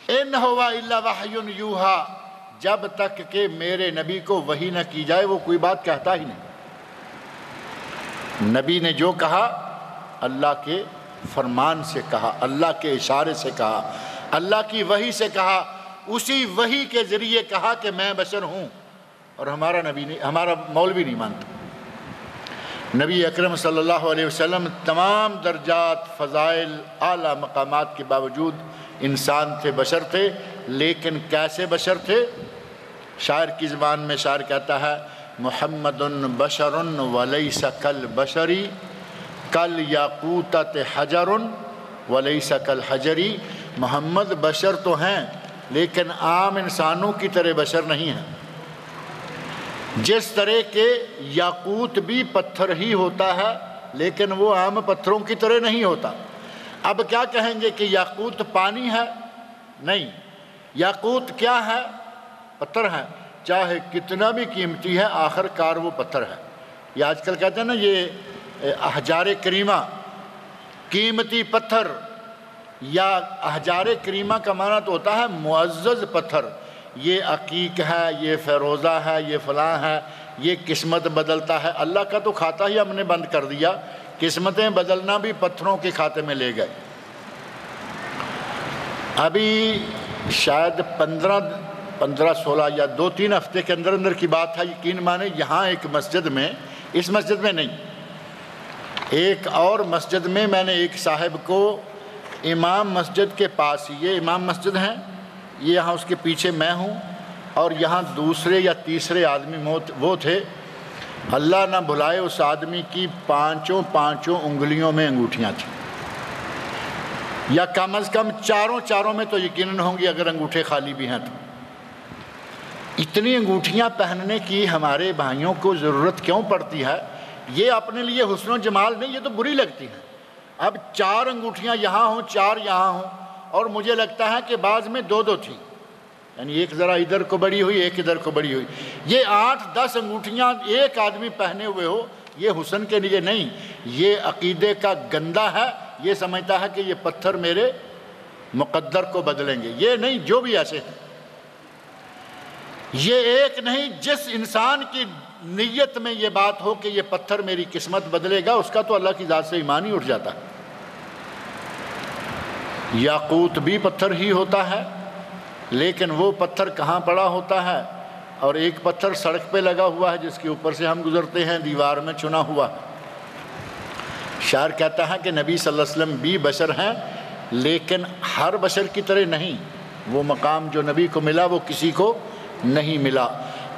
إِنْ هُوَ إِلَّا وَحْيٌ يُوحَىٰ، جب تک کہ میرے نبی کو وحی نہ کی جائے وہ کوئی بات کہتا ہی نہیں۔ نبی نے جو کہا اللہ کے فرمان سے کہا، اللہ کے اشارے سے کہا، اللہ کی وحی سے کہا، اسی وحی کے ذریعے کہا کہ میں بشر ہوں، اور ہمارا مولوی نہیں مانتا۔ نبی اکرم صلی اللہ علیہ وسلم تمام درجات، فضائل، اعلیٰ مقامات کے باوجود انسان تھے، بشر تھے، لیکن کیسے بشر تھے؟ شاعر کی زبان میں شاعر کہتا ہے محمد بشر ولیس کالبشری کل یاقوتۃ حجر ولیس کالحجری۔ محمد بشر تو ہیں لیکن عام انسانوں کی طرح بشر نہیں ہیں۔ جس طرح کے یاقوت بھی پتھر ہی ہوتا ہے لیکن وہ عام پتھروں کی طرح نہیں ہوتا۔ اب کیا کہیں گے کہ یاقوت پانی ہے؟ نہیں، یاقوت کیا ہے؟ پتھر ہے، چاہے کتنا بھی قیمتی ہے آخر کار وہ پتھر ہے۔ یہ آج کل کہتے ہیں نا یہ احجار کریمہ، قیمتی پتھر، یا احجار کریمہ کا معنی تو ہوتا ہے معزز پتھر۔ یہ عقیق ہے، یہ فیروزہ ہے، یہ فلاں ہے، یہ قسمت بدلتا ہے۔ اللہ کا تو کھاتا ہی ہم نے بند کر دیا، قسمتیں بدلنا بھی پتھروں کے کھاتے میں لے گئے۔ ابھی شاید 15-16 یا 2-3 ہفتے کے اندر کی بات ہے، یقین مانے یہاں ایک مسجد میں، اس مسجد میں نہیں، ایک اور مسجد میں نے ایک صاحب کو امام مسجد کے پاس، یہ امام مسجد ہیں، یہ یہاں اس کے پیچھے میں ہوں، اور یہاں دوسرے یا تیسرے آدمی وہ تھے۔ اللہ نہ بھلائے اس آدمی کی پانچوں انگلیوں میں انگوٹھیاں تھیں، یا کم از کم چاروں میں تو یقیناً ہوں گی اگر انگوٹھے خالی بھی ہیں تو۔ اتنی انگوٹھیاں پہننے کی ہمارے بھائیوں کو ضرورت کیوں پڑتی ہے؟ یہ اپنے لیے حسن و جمال نہیں، یہ تو بری لگتی ہیں۔ اب 4 انگوٹھیاں یہاں ہوں، 4 یہاں ہوں، اور مجھے لگتا ہے کہ بعض میں 2 تھیں، یعنی ایک ذرا ادھر کو بڑی ہوئی، ایک ادھر کو بڑی ہوئی۔ یہ 8-10 انگوٹھیاں ایک آدمی پہنے ہوئے ہو، یہ حسن کے لیے نہیں، یہ عقیدے کا گندہ ہے۔ یہ سمجھتا ہے کہ یہ پتھر میرے مقدر کو بدلیں گے، یہ نہیں، جو بھی ایسے ہیں۔ یہ ایک نہیں، جس انسان کی نیت میں یہ بات ہو کہ یہ پتھر میری قسمت بدلے گا، اس کا تو اللہ کی ذات سے ایمان ہی اٹھ جاتا ہے۔ یاقوت بھی پتھر ہی ہوتا ہے، لیکن وہ پتھر کہاں پڑا ہوتا ہے؟ اور ایک پتھر سڑک پہ لگا ہوا ہے جس کے اوپر سے ہم گزرتے ہیں، دیوار میں چنا ہوا۔ شاعر کہتا ہے کہ نبی صلی اللہ علیہ وسلم بھی بشر ہیں، لیکن ہر بشر کی طرح نہیں۔ وہ مقام جو نبی کو ملا وہ کسی کو نہیں ملا،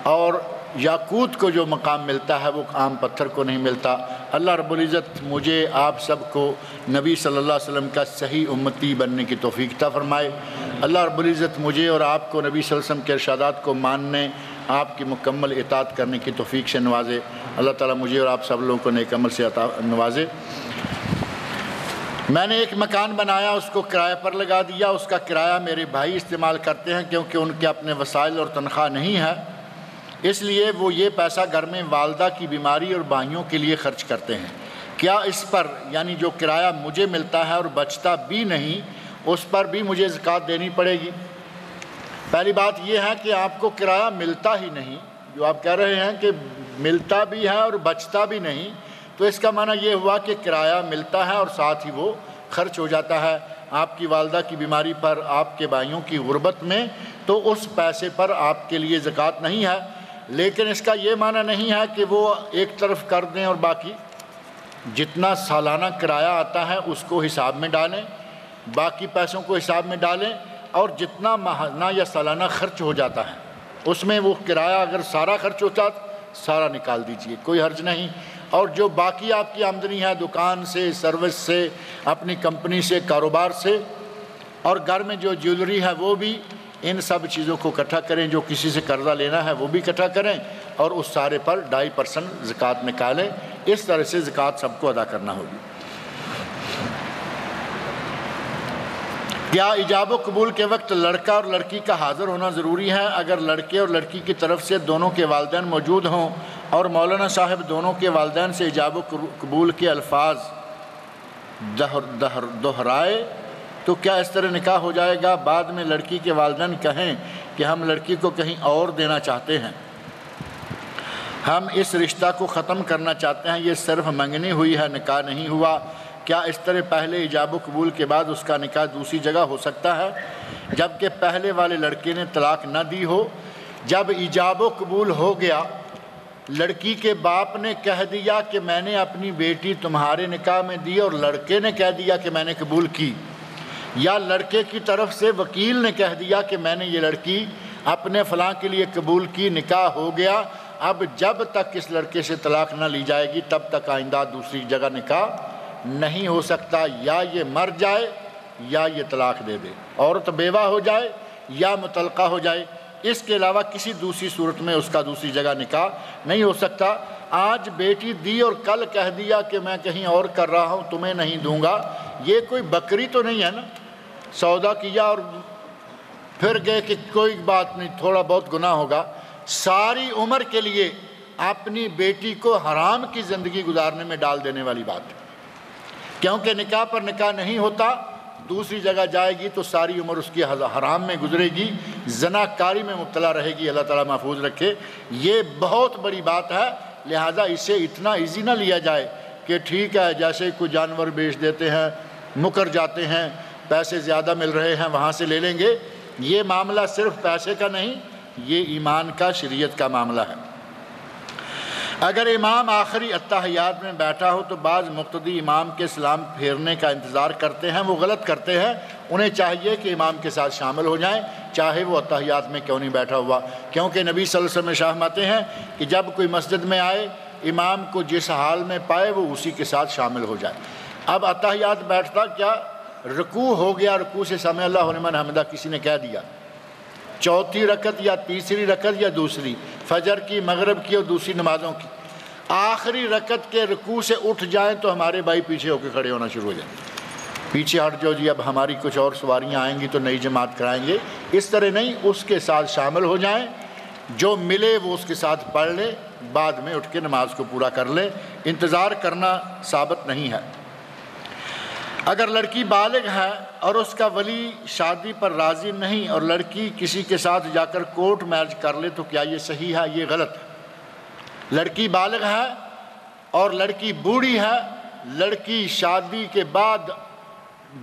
اور یاقوت کو جو مقام ملتا ہے وہ عام پتھر کو نہیں ملتا۔ اللہ رب العزت مجھے آپ سب کو نبی صلی اللہ علیہ وسلم کا صحیح امتی بننے کی توفیق عطا فرمائے۔ اللہ رب العزت مجھے اور آپ کو نبی صلی اللہ علیہ وسلم کے ارشادات کو ماننے، آپ کی مکمل اطاعت کرنے کی توفیق سے نوازے۔ اللہ تعالیٰ مجھے اور آپ سب لوگوں کو نیک عمل سے نوازے۔ میں نے ایک مکان بنایا، اس کو کرائے پر لگا دیا، اس کا کرایہ میرے بھائی استعمال کرتے ہیں کیونکہ ان کے اپنے وسائل اور تنخواہ نہیں ہے، اس لیے وہ یہ پیسہ گھر میں والدہ کی بیماری اور بھائیوں کے لیے خرچ کرتے ہیں۔ کیا اس پر، یعنی جو کرایہ مجھے ملتا ہے اور بچتا بھی نہیں، اس پر بھی مجھے زکوٰۃ دینی پڑے گی؟ پہلی بات یہ ہے کہ آپ کو کرایہ ملتا ہی نہیں، جو آپ کہہ رہے ہیں کہ ملتا بھی ہے اور بچتا بھی نہیں، تو اس کا معنی یہ ہوا کہ کرایہ ملتا ہے اور ساتھ ہی وہ خرچ ہو جاتا ہے آپ کی والدہ کی بیماری پر، آپ کے بھائیوں کی غربت میں، تو اس پیسے پر آپ کے لیے زکوٰۃ نہیں ہے۔ لیکن اس کا یہ معنی نہیں ہے کہ وہ ایک طرف کر دیں اور باقی جتنا سالانہ کرایہ آتا ہے اس کو حساب میں ڈالیں، باقی پیسوں کو حساب میں ڈالیں، اور جتنا ماہانہ یا سالانہ خرچ ہو جاتا ہے اس میں وہ کرایہ اگر سارا خرچ ہوتا سارا نکال دیجئے، کوئی حرج نہیں۔ اور جو باقی آپ کی آمدنی ہے دکان سے، سروس سے، اپنی کمپنی سے، کاروبار سے، اور گھر میں جو جیولری ہے وہ بھی، ان سب چیزوں کو اکٹھا کریں، جو کسی سے قرضہ لینا ہے وہ بھی اکٹھا کریں، اور اس سارے پر 2.5% زکوٰۃ نکالیں۔ اس طرح سے زکوٰۃ سب کو ادا کرنا ہوگی۔ کیا ایجاب و قبول کے وقت لڑکا اور لڑکی کا حاضر ہونا ضروری ہے؟ اگر لڑکے اور لڑکی کی طرف سے دونوں کے والدین موجود ہوں اور مولانا صاحب دونوں کے والدین سے ایجاب و قبول کے الفاظ دہرائے تو کیا اس طرح نکاح ہو جائے گا؟ بعد میں لڑکی کے والدین کہیں کہ ہم لڑکی کو کہیں اور دینا چاہتے ہیں۔ ہم اس رشتہ کو ختم کرنا چاہتے ہیں، یہ صرف منگنی ہوئی ہے، نکاح نہیں ہوا، کیا اس طرح پہلے ایجاب و قبول کے بعد اس کا نکاح دوسری جگہ ہو سکتا ہے جبکہ پہلے والے لڑکے نے طلاق نہ دی ہو؟ جب ایجاب و قبول ہو گیا، لڑکی کے باپ نے کہہ دیا کہ میں نے اپنی بیٹی تمہارے نکاح میں دی اور لڑکے نے کہہ دیا کہ میں نے قبول کی، یا لڑکے کی طرف سے وکیل نے کہہ دیا کہ میں نے یہ لڑکی اپنے فلاں کے لیے قبول کی، نکاح ہو گیا، اب جب تک اس لڑکے سے طلاق نہ لی جائے گی تب تک آئندہ دوسری جگہ نکاح نہیں ہو سکتا، یا یہ مر جائے یا یہ طلاق دے دے، عورت بیوہ ہو جائے یا مطلقہ ہو جائے، اس کے علاوہ کسی دوسری صورت میں اس کا دوسری جگہ نکاح نہیں ہو سکتا۔ آج بیٹی دی اور کل کہہ دیا کہ میں کہیں اور کر رہا ہوں، تمہیں نہیں دوں گا، یہ کوئی بکری تو نہیں ہے نا، سودا کیا اور پھر گئے کہ کوئی بات نہیں، تھوڑا بہت گناہ ہوگا۔ ساری عمر کے لیے اپنی بیٹی کو حرام کی زندگی گزارنے میں ڈال دینے والی بات ہے، کیونکہ نکاح پر نکاح نہیں ہوتا، دوسری جگہ جائے گی تو ساری عمر اس کی حرام میں گزرے گی، زنا کاری میں مبتلا رہے گی، اللہ تعالیٰ محفوظ رکھے۔ یہ بہت بڑی بات ہے، لہٰذا اسے اتنا ایزی نہ لیا جائے کہ ٹھیک ہے جیسے کوئی جانور بیچ دیتے ہیں، مکر جاتے ہیں، پیسے زیادہ مل رہے ہیں وہاں سے لے لیں گے۔ یہ معاملہ صرف پیسے کا نہیں، یہ ایمان کا، شریعت کا معاملہ ہے۔ اگر امام آخری اتحیات میں بیٹھا ہو تو بعض مقتدی امام کے سلام پھیرنے کا انتظار کرتے ہیں، وہ غلط کرتے ہیں، انہیں چاہیے کہ امام کے ساتھ شامل ہو جائیں چاہے وہ اتحیات میں کیوں نہیں بیٹھا ہوا، کیونکہ نبی صلی اللہ علیہ وسلم ارشاد فرماتے ہیں کہ جب کوئی مسجد میں آئے، امام کو جس حال میں پائے وہ اسی کے ساتھ شامل ہو جائے۔ اب اتحیات بیٹھتا کیا، رکوع ہو گیا، رکوع سے سمع اللہ لمن حمدہ کسی نے کہہ دیا، چوتھی رکعت یا تیسری رکعت یا دوسری، فجر کی، مغرب کی اور دوسری نمازوں کی، آخری رکعت کے رکوع سے اٹھ جائیں تو ہمارے بھائی پیچھے ہو کے کھڑے ہونا شروع ہو جائیں، پیچھے ہٹ جاؤ جی، اب ہماری کچھ اور سواریاں آئیں گی تو نئی جماعت کرائیں گے، اس طرح نہیں، اس کے ساتھ شامل ہو جائیں، جو ملے وہ اس کے ساتھ پڑھ لے، بعد میں اٹھ کے نماز کو پورا کر لے، انتظار کرنا ثابت نہیں ہے۔ اگر لڑکی بالغ ہے اور اس کا ولی شادی پر راضی نہیں اور لڑکی کسی کے ساتھ جا کر کورٹ میرج کر لے تو کیا یہ صحیح ہے؟ یہ غلط ہے۔ لڑکی بالغ ہے اور لڑکی بوڑھی ہے، لڑکی شادی کے بعد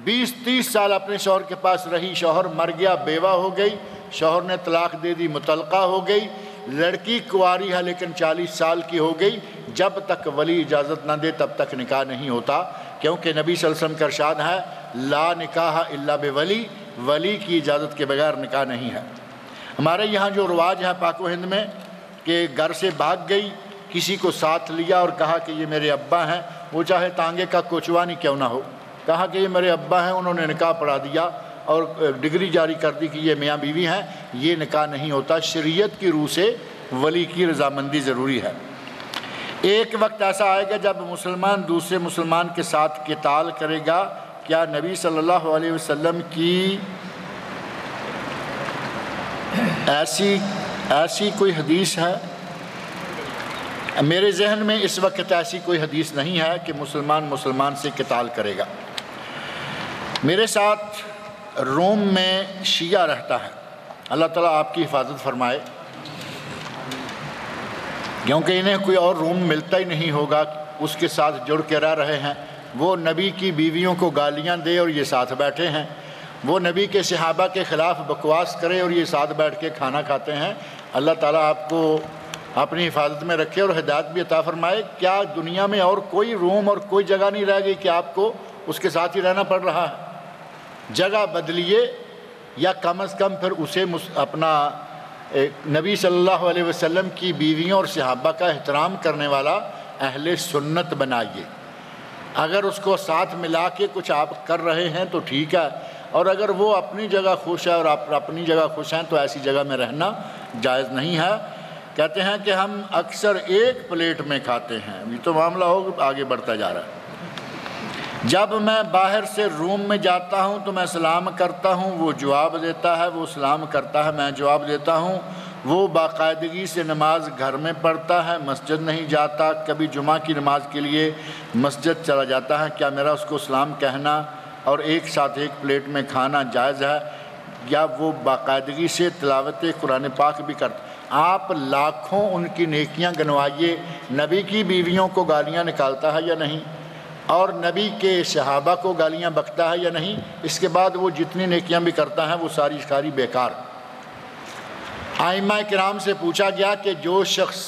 20-30 سال اپنے شوہر کے پاس رہی، شوہر مر گیا، بیوہ ہو گئی، شوہر نے طلاق دے دی، مطلقہ ہو گئی، لڑکی کنواری ہے لیکن 40 سال کی ہو گئی، جب تک ولی اجازت نہ دے تب تک نکاح نہیں ہوتا، کیونکہ نبی صلی اللہ علیہ وسلم کا ارشاد ہے لا نکاح الا بولی، ولی کی اجازت کے بغیر نکاح نہیں ہے۔ ہمارے یہاں جو رواج ہے پاک و ہند میں کہ گھر سے بھاگ گئی، کسی کو ساتھ لیا اور کہا کہ یہ میرے ابا ہیں، وہ چاہے تانگے کا کوچوانی کیوں نہ ہو، کہا کہ یہ میرے ابا ہیں، انہوں نے نکاح پڑھا دیا اور ڈگری جاری کر دی کہ یہ میاں بیوی ہیں، یہ نکاح نہیں ہوتا، شریعت کی روح سے ولی کی رضامندی ضروری ہے۔ ایک وقت ایسا آئے گا جب مسلمان دوسرے مسلمان کے ساتھ قتال کرے گا، کیا نبی صلی اللہ علیہ وسلم کی ایسی کوئی حدیث ہے؟ میرے ذہن میں اس وقت ایسی کوئی حدیث نہیں ہے کہ مسلمان مسلمان سے قتال کرے گا۔ میرے ساتھ روم میں شیعہ رہتا ہے، اللہ تعالیٰ آپ کی حفاظت فرمائے، کیونکہ انہیں کوئی اور روم ملتا ہی نہیں ہوگا، اس کے ساتھ جڑ کے رہ رہے ہیں، وہ نبی کی بیویوں کو گالیاں دے اور یہ ساتھ بیٹھے ہیں، وہ نبی کے صحابہ کے خلاف بکواس کرے اور یہ ساتھ بیٹھ کے کھانا کھاتے ہیں۔ اللہ تعالیٰ آپ کو اپنی حفاظت میں رکھے اور ہدایت بھی عطا فرمائے۔ کیا دنیا میں اور کوئی روم اور کوئی جگہ نہیں رہ گئی کہ آپ کو اس کے ساتھ ہی رہنا پڑ رہا ہے؟ جگہ بدلیے، یا کم از کم پھر اسے اپنا نبی صلی اللہ علیہ وسلم کی بیویوں اور صحابہ کا احترام کرنے والا اہل سنت بنائیے۔ اگر اس کو ساتھ ملا کے کچھ آپ کر رہے ہیں تو ٹھیک ہے، اور اگر وہ اپنی جگہ خوش ہے اور آپ اپنی جگہ خوش ہیں تو ایسی جگہ میں رہنا جائز نہیں ہے۔ کہتے ہیں کہ ہم اکثر ایک پلیٹ میں کھاتے ہیں، یہ تو معاملہ آگے بڑھتا جا رہا ہے۔ جب میں باہر سے روم میں جاتا ہوں تو میں سلام کرتا ہوں، وہ جواب دیتا ہے، وہ سلام کرتا ہے، میں جواب دیتا ہوں، وہ باقاعدگی سے نماز گھر میں پڑھتا ہے، مسجد نہیں جاتا، کبھی جمعہ کی نماز کے لیے مسجد چلا جاتا ہے، کیا میرا اس کو سلام کہنا اور ایک ساتھ ایک پلیٹ میں کھانا جائز ہے؟ یا وہ باقاعدگی سے تلاوت قرآن پاک بھی کرتا؟ آپ لاکھوں ان کی نیکیاں گنوائیے، نبی کی بیویوں کو گالیاں نکالتا ہے یا نہیں، اور نبی کے صحابہ کو گالیاں بکتا ہے یا نہیں، اس کے بعد وہ جتنی نیکیاں بھی کرتا ہے وہ ساری بیکار۔ ائمہ کرام سے پوچھا گیا کہ جو شخص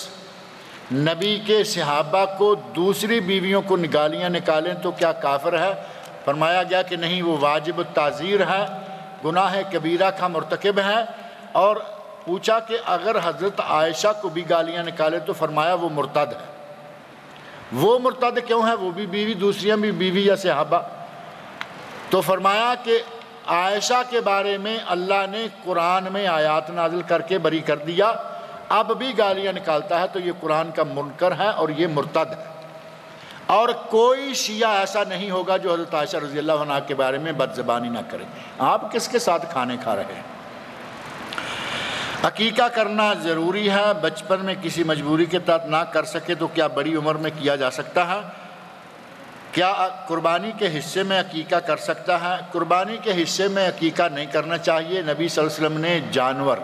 نبی کے صحابہ کو دوسری بیویوں کو گالیاں نکالیں تو کیا کافر ہے؟ فرمایا گیا کہ نہیں، وہ واجب التعزیر ہے، گناہ کبیرہ کا مرتکب ہے۔ اور پوچھا کہ اگر حضرت عائشہ کو بھی گالیاں نکالے تو فرمایا وہ مرتد ہے۔ وہ مرتد کیوں ہے؟ وہ بھی بیوی، دوسریاں بھی بیوی یا صحابہ۔ تو فرمایا کہ عائشہ کے بارے میں اللہ نے قرآن میں آیات نازل کر کے بری کر دیا، اب بھی گالیاں نکالتا ہے تو یہ قرآن کا منکر ہے اور یہ مرتد ہے۔ اور کوئی شیعہ ایسا نہیں ہوگا جو حضرت عائشہ رضی اللہ عنہا کے بارے میں بد زبانی نہ کرے۔ آپ کس کے ساتھ کھانے کھا رہے ہیں؟ عقیقہ کرنا ضروری ہے، بچپن میں کسی مجبوری کے تحت نہ کر سکے تو کیا بڑی عمر میں کیا جا سکتا ہے؟ کیا قربانی کے حصے میں عقیقہ کر سکتا ہے؟ قربانی کے حصے میں عقیقہ نہیں کرنا چاہیے۔ نبی صلی اللہ علیہ وسلم نے جانور،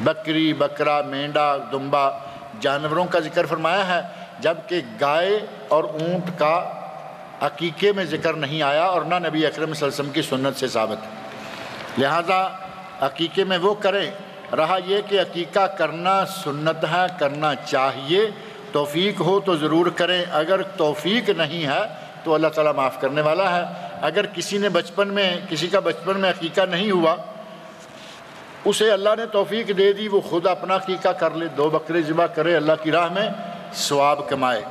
بکری، بکرا، مینڈا، دمبا، جانوروں کا ذکر فرمایا ہے، جبکہ گائے اور اونٹ کا عقیقے میں ذکر نہیں آیا اور نہ نبی اکرم صلی اللہ علیہ وسلم کی سنت سے ثابت ہے۔ لہذا عقیقے میں وہ کریں۔ رہا یہ کہ عقیقہ کرنا سنت ہے، کرنا چاہیے، توفیق ہو تو ضرور کریں، اگر توفیق نہیں ہے تو اللہ تعالیٰ معاف کرنے والا ہے۔ اگر کسی کا بچپن میں عقیقہ نہیں ہوا، اسے اللہ نے توفیق دے دی، وہ خود اپنا عقیقہ کر لے، 2 بکرے ذبح کرے، اللہ کی راہ میں ثواب کمائے۔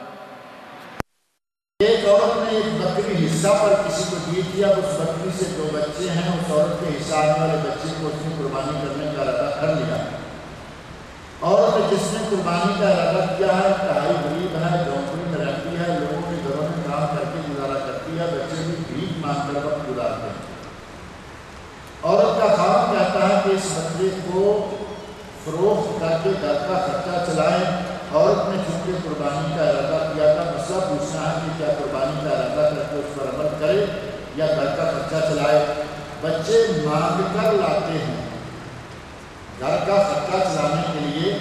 ایک عورت نے ایک بکری حصہ پر کسی کو دی دیا، اس بکری سے 2 بچے ہیں، اس عورت کے حصہ آنے والے بچے کو اس نے قربانی کرنے کا ارادہ کر لیا۔ عورت جس نے قربانی کا ارادہ کیا ہے، انتہائی غریب ہے، جھونپڑی میں رہتی ہے، لوگوں کے گھروں میں کام کر کے گزارا کرتی ہے، بچے بھی بھیک مانگ کر وقت گزارتے ہیں۔ عورت کا خاوند کہتا ہے کہ اس بچے کو فروخت کر کے گھر کا خرچہ چلائیں۔ عورت نے چونکہ قربانی کا ارادہ کیا تھا، مسئلہ پوچھنا ہے کہ کیا قربانی کا ارادہ کر کے اس پر عمل کرے یا گھر کا خرچہ چلائے؟ بچے مانگ کر لاتے ہیں، گھر کا خرچہ چلانے کے لیے،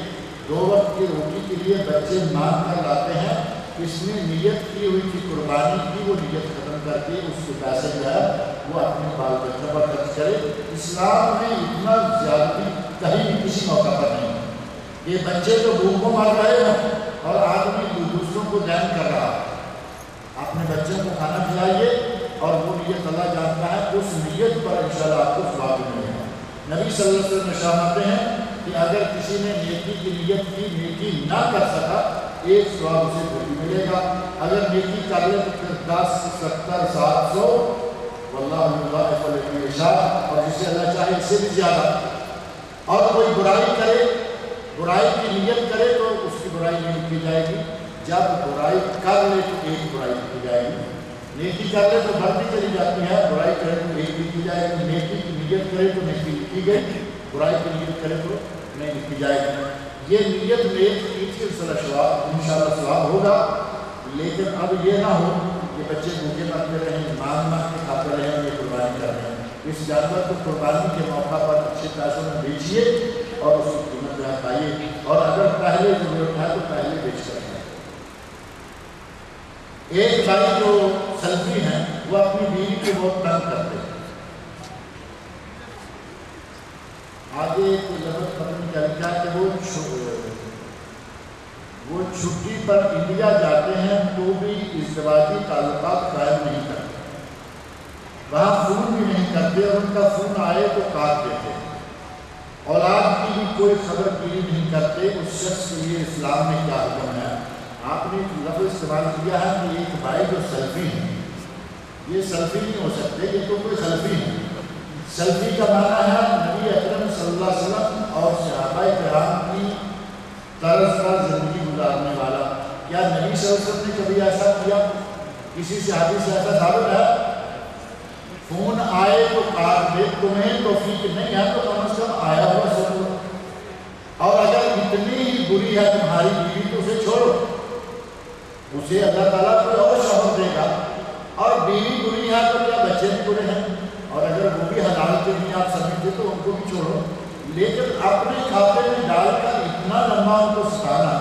2 وقت کی روٹی کے لیے بچے مانگ کر لاتے ہیں۔ اس نے نیت کی ہوئی تھی قربانی کی، وہ نیت ختم کر کے اس کے پیسے جو ہے وہ اپنے بال بچوں پر خرچ کرے۔ اسلام میں اتنا زیادتی کہیں کسی موقع پر نہیں۔ یہ بچے جو بھوکوں مر رہے ہیں اور آدمی دوسروں کو دین کر رہا ہے، اپنے بچوں کو کھانا کھلائیے اور وہ نیت اللہ جانتا ہے، اس نیت پر انشاءاللہ آپ کو ثواب ملے گا۔ نبی صلی اللہ علیہ وسلم ارشاد ہیں کہ اگر کسی نے نیکی کی نیت کی، نیکی نہ کر سکا، 1 ثواب اسے کوئی ملے گا، اگر نیکی کر لے تو پھر 10، 70، 700 واللہ یضاعف لمن یشاء، اور جسے اللہ چاہے اس سے بھی زیادہ۔ اور کوئی برائی کرے، برائی کی نیت کرے تو اس کی برائی نہیں کی جائے گی، جب برائی کر لے تو 1 برائی کی جائے گی۔ نیکی کر لے تو بڑھتی چلی جاتی ہے، برائی کرے تو 1 بھی کی جائے گی۔ نیکی کی نیت کرے تو نیکی لکھی گئی، برائی کی نیت کرے تو نہیں لکھی جائے گی۔ یہ نیت نیک کی تھی، انشاءاللہ ثواب ہوگا، لیکن اب یہ نہ ہو کہ بچے بھوکے مرتے رہیں، مانگ کے کھاتے رہیں، یہ قربانی کر رہے ہیں۔ اس جانور کو قربانی کے موقع پر اچھے پیسوں میں بیچیے اور اس کی قیمت میں پائیے، اور اگر پہلے ضرورت ہے تو پہلے بیچ کر ہیں۔ ایک بھائی جو سلفی ہیں وہ اپنی بیوی کو بہت تنگ کرتے ہیں۔ آگے ایک لفظ پتہ نہیں کیا لکھا ہے کہ وہ چھٹی پر انڈیا جاتے ہیں تو بھی ازدواجی تعلقات قائم نہیں کرتے، وہاں فون بھی نہیں کرتے، اور ان کا فون آئے تو کاٹ دیتے ہیں، اولاد کی بھی کوئی خبر گیری نہیں کرتے۔ اس شخص کے لیے اسلام میں کیا حکم ہے؟ آپ نے لفظ استعمال کیا ہے کہ ایک بھائی جو سلفی ہیں، یہ سلفی نہیں ہو سکتے، یہ تو کوئی خلفی ہے۔ سلفی کا معنی ہے نبی اکرم صلی اللہ علیہ وسلم اور صحابہ کرام کی طرز پر زندگی گزارنے والا۔ کیا نبی صلی اللہ علیہ وسلم نے کبھی ایسا کیا؟ کسی صحابی سے ایسا ثابت ہے؟ فون آئے تو کاٹ دے، تمہیں توفیق نہیں ہے تو کم از کم آیا ہوا سنو، اور اگر اتنی ہی بری ہے تمہاری بیوی تو اسے چھوڑو، اسے اللہ تعالیٰ کوئی اور شوہر دے گا۔ اور بیوی بری ہے تو کیا بچے بھی برے ہیں؟ اور اگر وہ بھی حلال کے لیے آپ سمجھتے تو ان کو بھی چھوڑو۔ لیکن اپنے کھاتے میں ڈال کر اتنا لمبا ان کو ستانا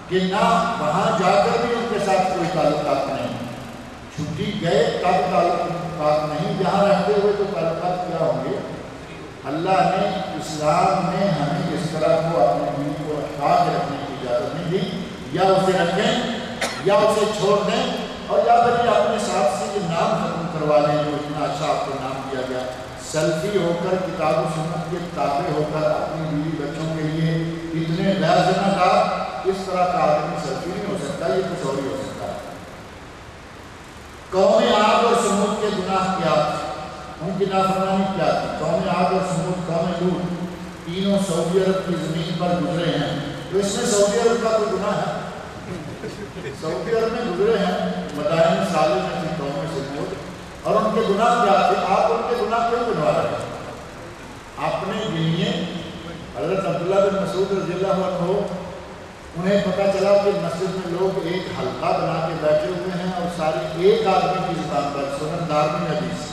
کہ نہ وہاں جا کر بھی ان کے ساتھ کوئی تعلقات نہیں، چھٹی گئے تب تعلقات نہیں، جہاں رہتے ہوئے تو تعلقات کیا ہوں گے؟ اللہ نے اسلام میں ہمیں اس طرح کو اپنے دین کو اٹھا کے رکھنے کی اجازت نہیں دی، یا اسے رکھیں یا اسے چھوڑ دیں، اور یا پھر اپنے ساتھ سے یہ نام ختم کروا لیں جو اتنا اچھا آپ کو نام دیا گیا، سیلفی ہو کر کتاب و سنت کے تابع ہو کر اپنی بیوی بچوں کے لیے اتنے غیر ذمہ دار، اس طرح کا آدمی سیلفی نہیں ہو سکتا، یہ کچھ اور ہی ہو سکتا ہے۔ قوم عاد اور سمود کے گناہ کیا تھے، ان کی نافرمانی کیا تھی؟ قوم عاد اور سمود، قوم لوط، تینوں سعودی عرب کی زمین پر گزرے ہیں، تو اس میں سعودی عرب کا کوئی گناہ ہے؟ سعودی عرب میں گزرے ہیں، مدائن صالح میں تھی قوم سمود، اور ان کے گناہ کیا تھے؟ آپ ان کے گناہ کیوں گنوا رہے ہیں؟ آپ نے گنیے۔ حضرت عبداللہ بن مسعود رضی اللہ عنہ، انہیں پتہ چلا کہ مسجد میں لوگ ایک حلقہ بنا کے بیٹھے ہوئے ہیں اور سارے ایک آدمی کی زبان پر، سنن دارمی حدیث،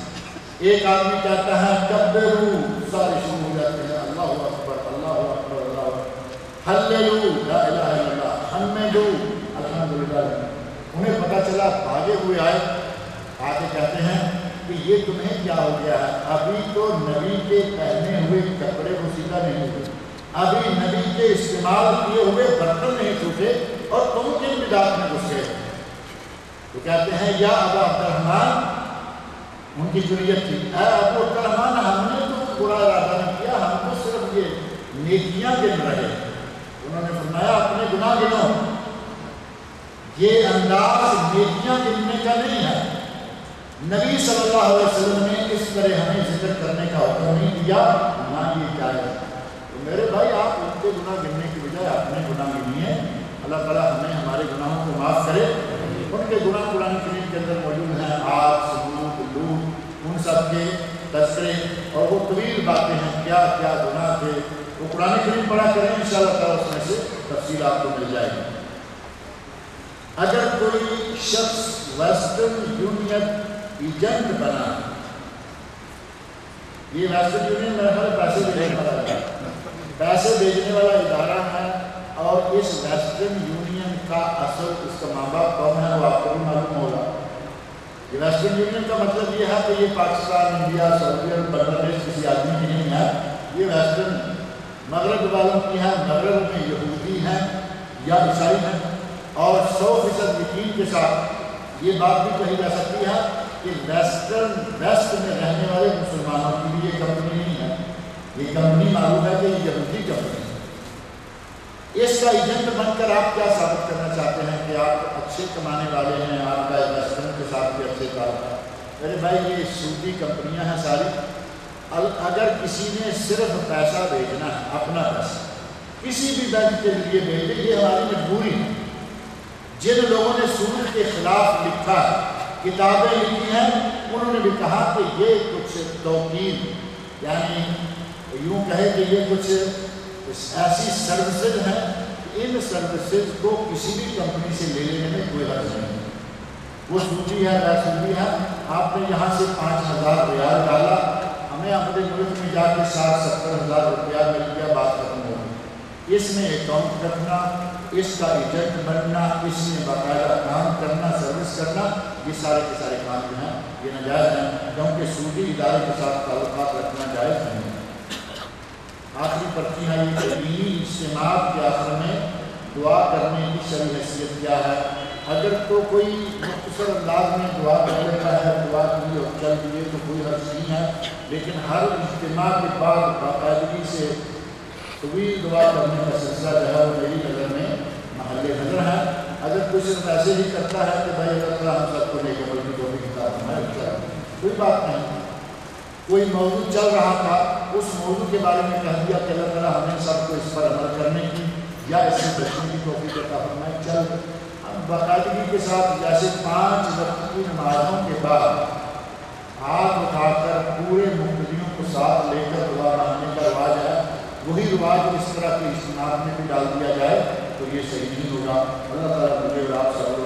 ایک آدمی کہتا ہے کبرو، سارے شروع ہو جاتے ہیں اللہ اکبر اللہ اکبر اللہ اکبر، ہلیلو لا الہ الا اللہ، حمدو الحمدللہ۔ انہیں پتہ چلا، بھاگے ہوئے آئے، آگے کہتے ہیں کہ یہ تمہیں کیا ہو گیا ہے؟ ابھی تو نبی کے پہنے ہوئے کپڑے وسیلہ نہیں ہوئے، ابھی نبی کے استعمال کیے ہوئے برتن نہیں ٹوٹے اور تم کن بدعت میں گھس گئے؟ تو کہتے ہیں یا ابا عبد الرحمن، ان کی جرئت تھی، اے ابو عبد الرحمن، ہم نے تو برا ارادہ نہیں کیا، ہم کو صرف یہ نیکیاں گن رہے۔ انہوں نے فرمایا اپنے گناہ گنو، یہ انداز نیکیاں گننے کا نہیں ہے، نبی صلی اللہ علیہ وسلم نے اس طرح ہمیں ذکر کرنے کا حکم نہیں دیا، نہ یہ جائز۔ تو میرے بھائی، آپ ان کے گناہ گننے کی بجائے اپنے گناہ گنیے، اللہ تعالیٰ ہمیں ہمارے گناہوں کو معاف کرے۔ ان کے گناہ قرآن کریم کے اندر موجود ہیں، عاد، سمود، لوط، ان سب کے تذکرے، اور وہ طویل باتیں ہیں، کیا کیا گناہ تھے، وہ قرآن کریم پڑھا کریں، انشاءاللہ تعالیٰ اس میں سے تفصیل آپ کو مل جائے گی۔ اگر کوئی شخص ویسٹرن یونین ایجنٹ بنا، یہ ویسٹرن یونین میرے خیال پیسے بھیجنے والا ہے، پیسے بھیجنے والا ادارہ ہے، اور اس ویسٹرن یونین کا اصل اس کا ماں باپ کون ہے وہ آپ کو بھی معلوم ہوگا۔ یہ ویسٹرن یونین کا مطلب یہ ہے کہ یہ پاکستان، انڈیا، سعودی عرب، بنگلہ دیش کسی آدمی کی نہیں ہے، یہ ویسٹرن مغرب والوں کی ہے، مغرب میں یہودی ہیں یا عیسائی ہیں، اور 100% یقین کے ساتھ یہ بات بھی کہی جا سکتی ہے کہ ویسٹ میں رہنے والے مسلمانوں کی بھی یہ کمپنی نہیں ہے، یہ کمپنی معلوم ہے کہ یہ یہودی کمپنی ہے۔ اس کا ایجنٹ بن کر آپ کیا ثابت کرنا چاہتے ہیں کہ آپ اچھے کمانے والے ہیں، آپ کا ویسٹرن کے ساتھ بھی اچھے تعلق ہے؟ میرے بھائی، یہ سعودی کمپنیاں ہیں ساری، اگر کسی نے صرف پیسہ بھیجنا ہے، اپنا پیسہ کسی بھی بینک کے ذریعے بھیجے، یہ ہماری مجبوری ہے۔ جن لوگوں نے سود کے خلاف لکھا ہے، کتابیں لکھی ہیں، انہوں نے بھی کہا کہ یہ کچھ توکید، یعنی یوں کہے کہ یہ کچھ ایسی سروسز ہیں کہ ان سروسز کو کسی بھی کمپنی سے لے لینے میں کوئی حرج نہیں ہے۔ وہ سودی ہے، غیر سودی ہے، آپ نے یہاں سے 5,000 ریال ڈالا، ہمیں اپنے ملک میں جا کے 60-70 ہزار روپیہ مل گیا، بات ختم ہو گئی۔ اس میں اکاؤنٹ رکھنا، اس کا ایجنٹ بننا، اس میں باقاعدہ کام کرنا، سروس کرنا، یہ سارے کے سارے کام جو ہیں یہ ناجائز ہیں، کیونکہ سودی ادارے کے ساتھ تعلقات رکھنا جائز نہیں ہے۔ آخری پرچی ہے یہ کہ دینی اجتماع کے آخر میں دعا کرنے کی شرعی حیثیت کیا ہے؟ اگر تو کوئی مختصر انداز میں دعا کر لیتا ہے، دعا کی اور چل دیے تو کوئی حرج نہیں ہے، لیکن ہر اجتماع کے بعد باقاعدگی سے طویل دعا کرنے کا سلسلہ جو ہے وہ میری نظر میں محل نظر ہے۔ اگر کوئی صرف ایسے ہی کرتا ہے کہ بھائی اللہ تعالیٰ ہم سب کو نیک عمل کی توفیق عطا فرمائے، کوئی بات نہیں۔ کوئی موضوع چل رہا تھا، اس موضوع کے بارے میں کہہ دیا کہ اللہ تعالیٰ ہمیں سب کو اس پر عمل کرنے کی یا اس سے بچنے کی توفیق عطا فرمائے، چل ہم باقاعدگی کے ساتھ جیسے 5 وقت کی نمازوں کے بعد ہاتھ اٹھا کر پورے مقتدیوں کو ساتھ لے کر دعا مانگنے کا رواج ہے، وہی رواج اس طرح کے اجتماع میں بھی ڈال دیا جائے تو یہ صحیح نہیں ہوگا۔ اللہ تعالیٰ مجھے اور آپ سب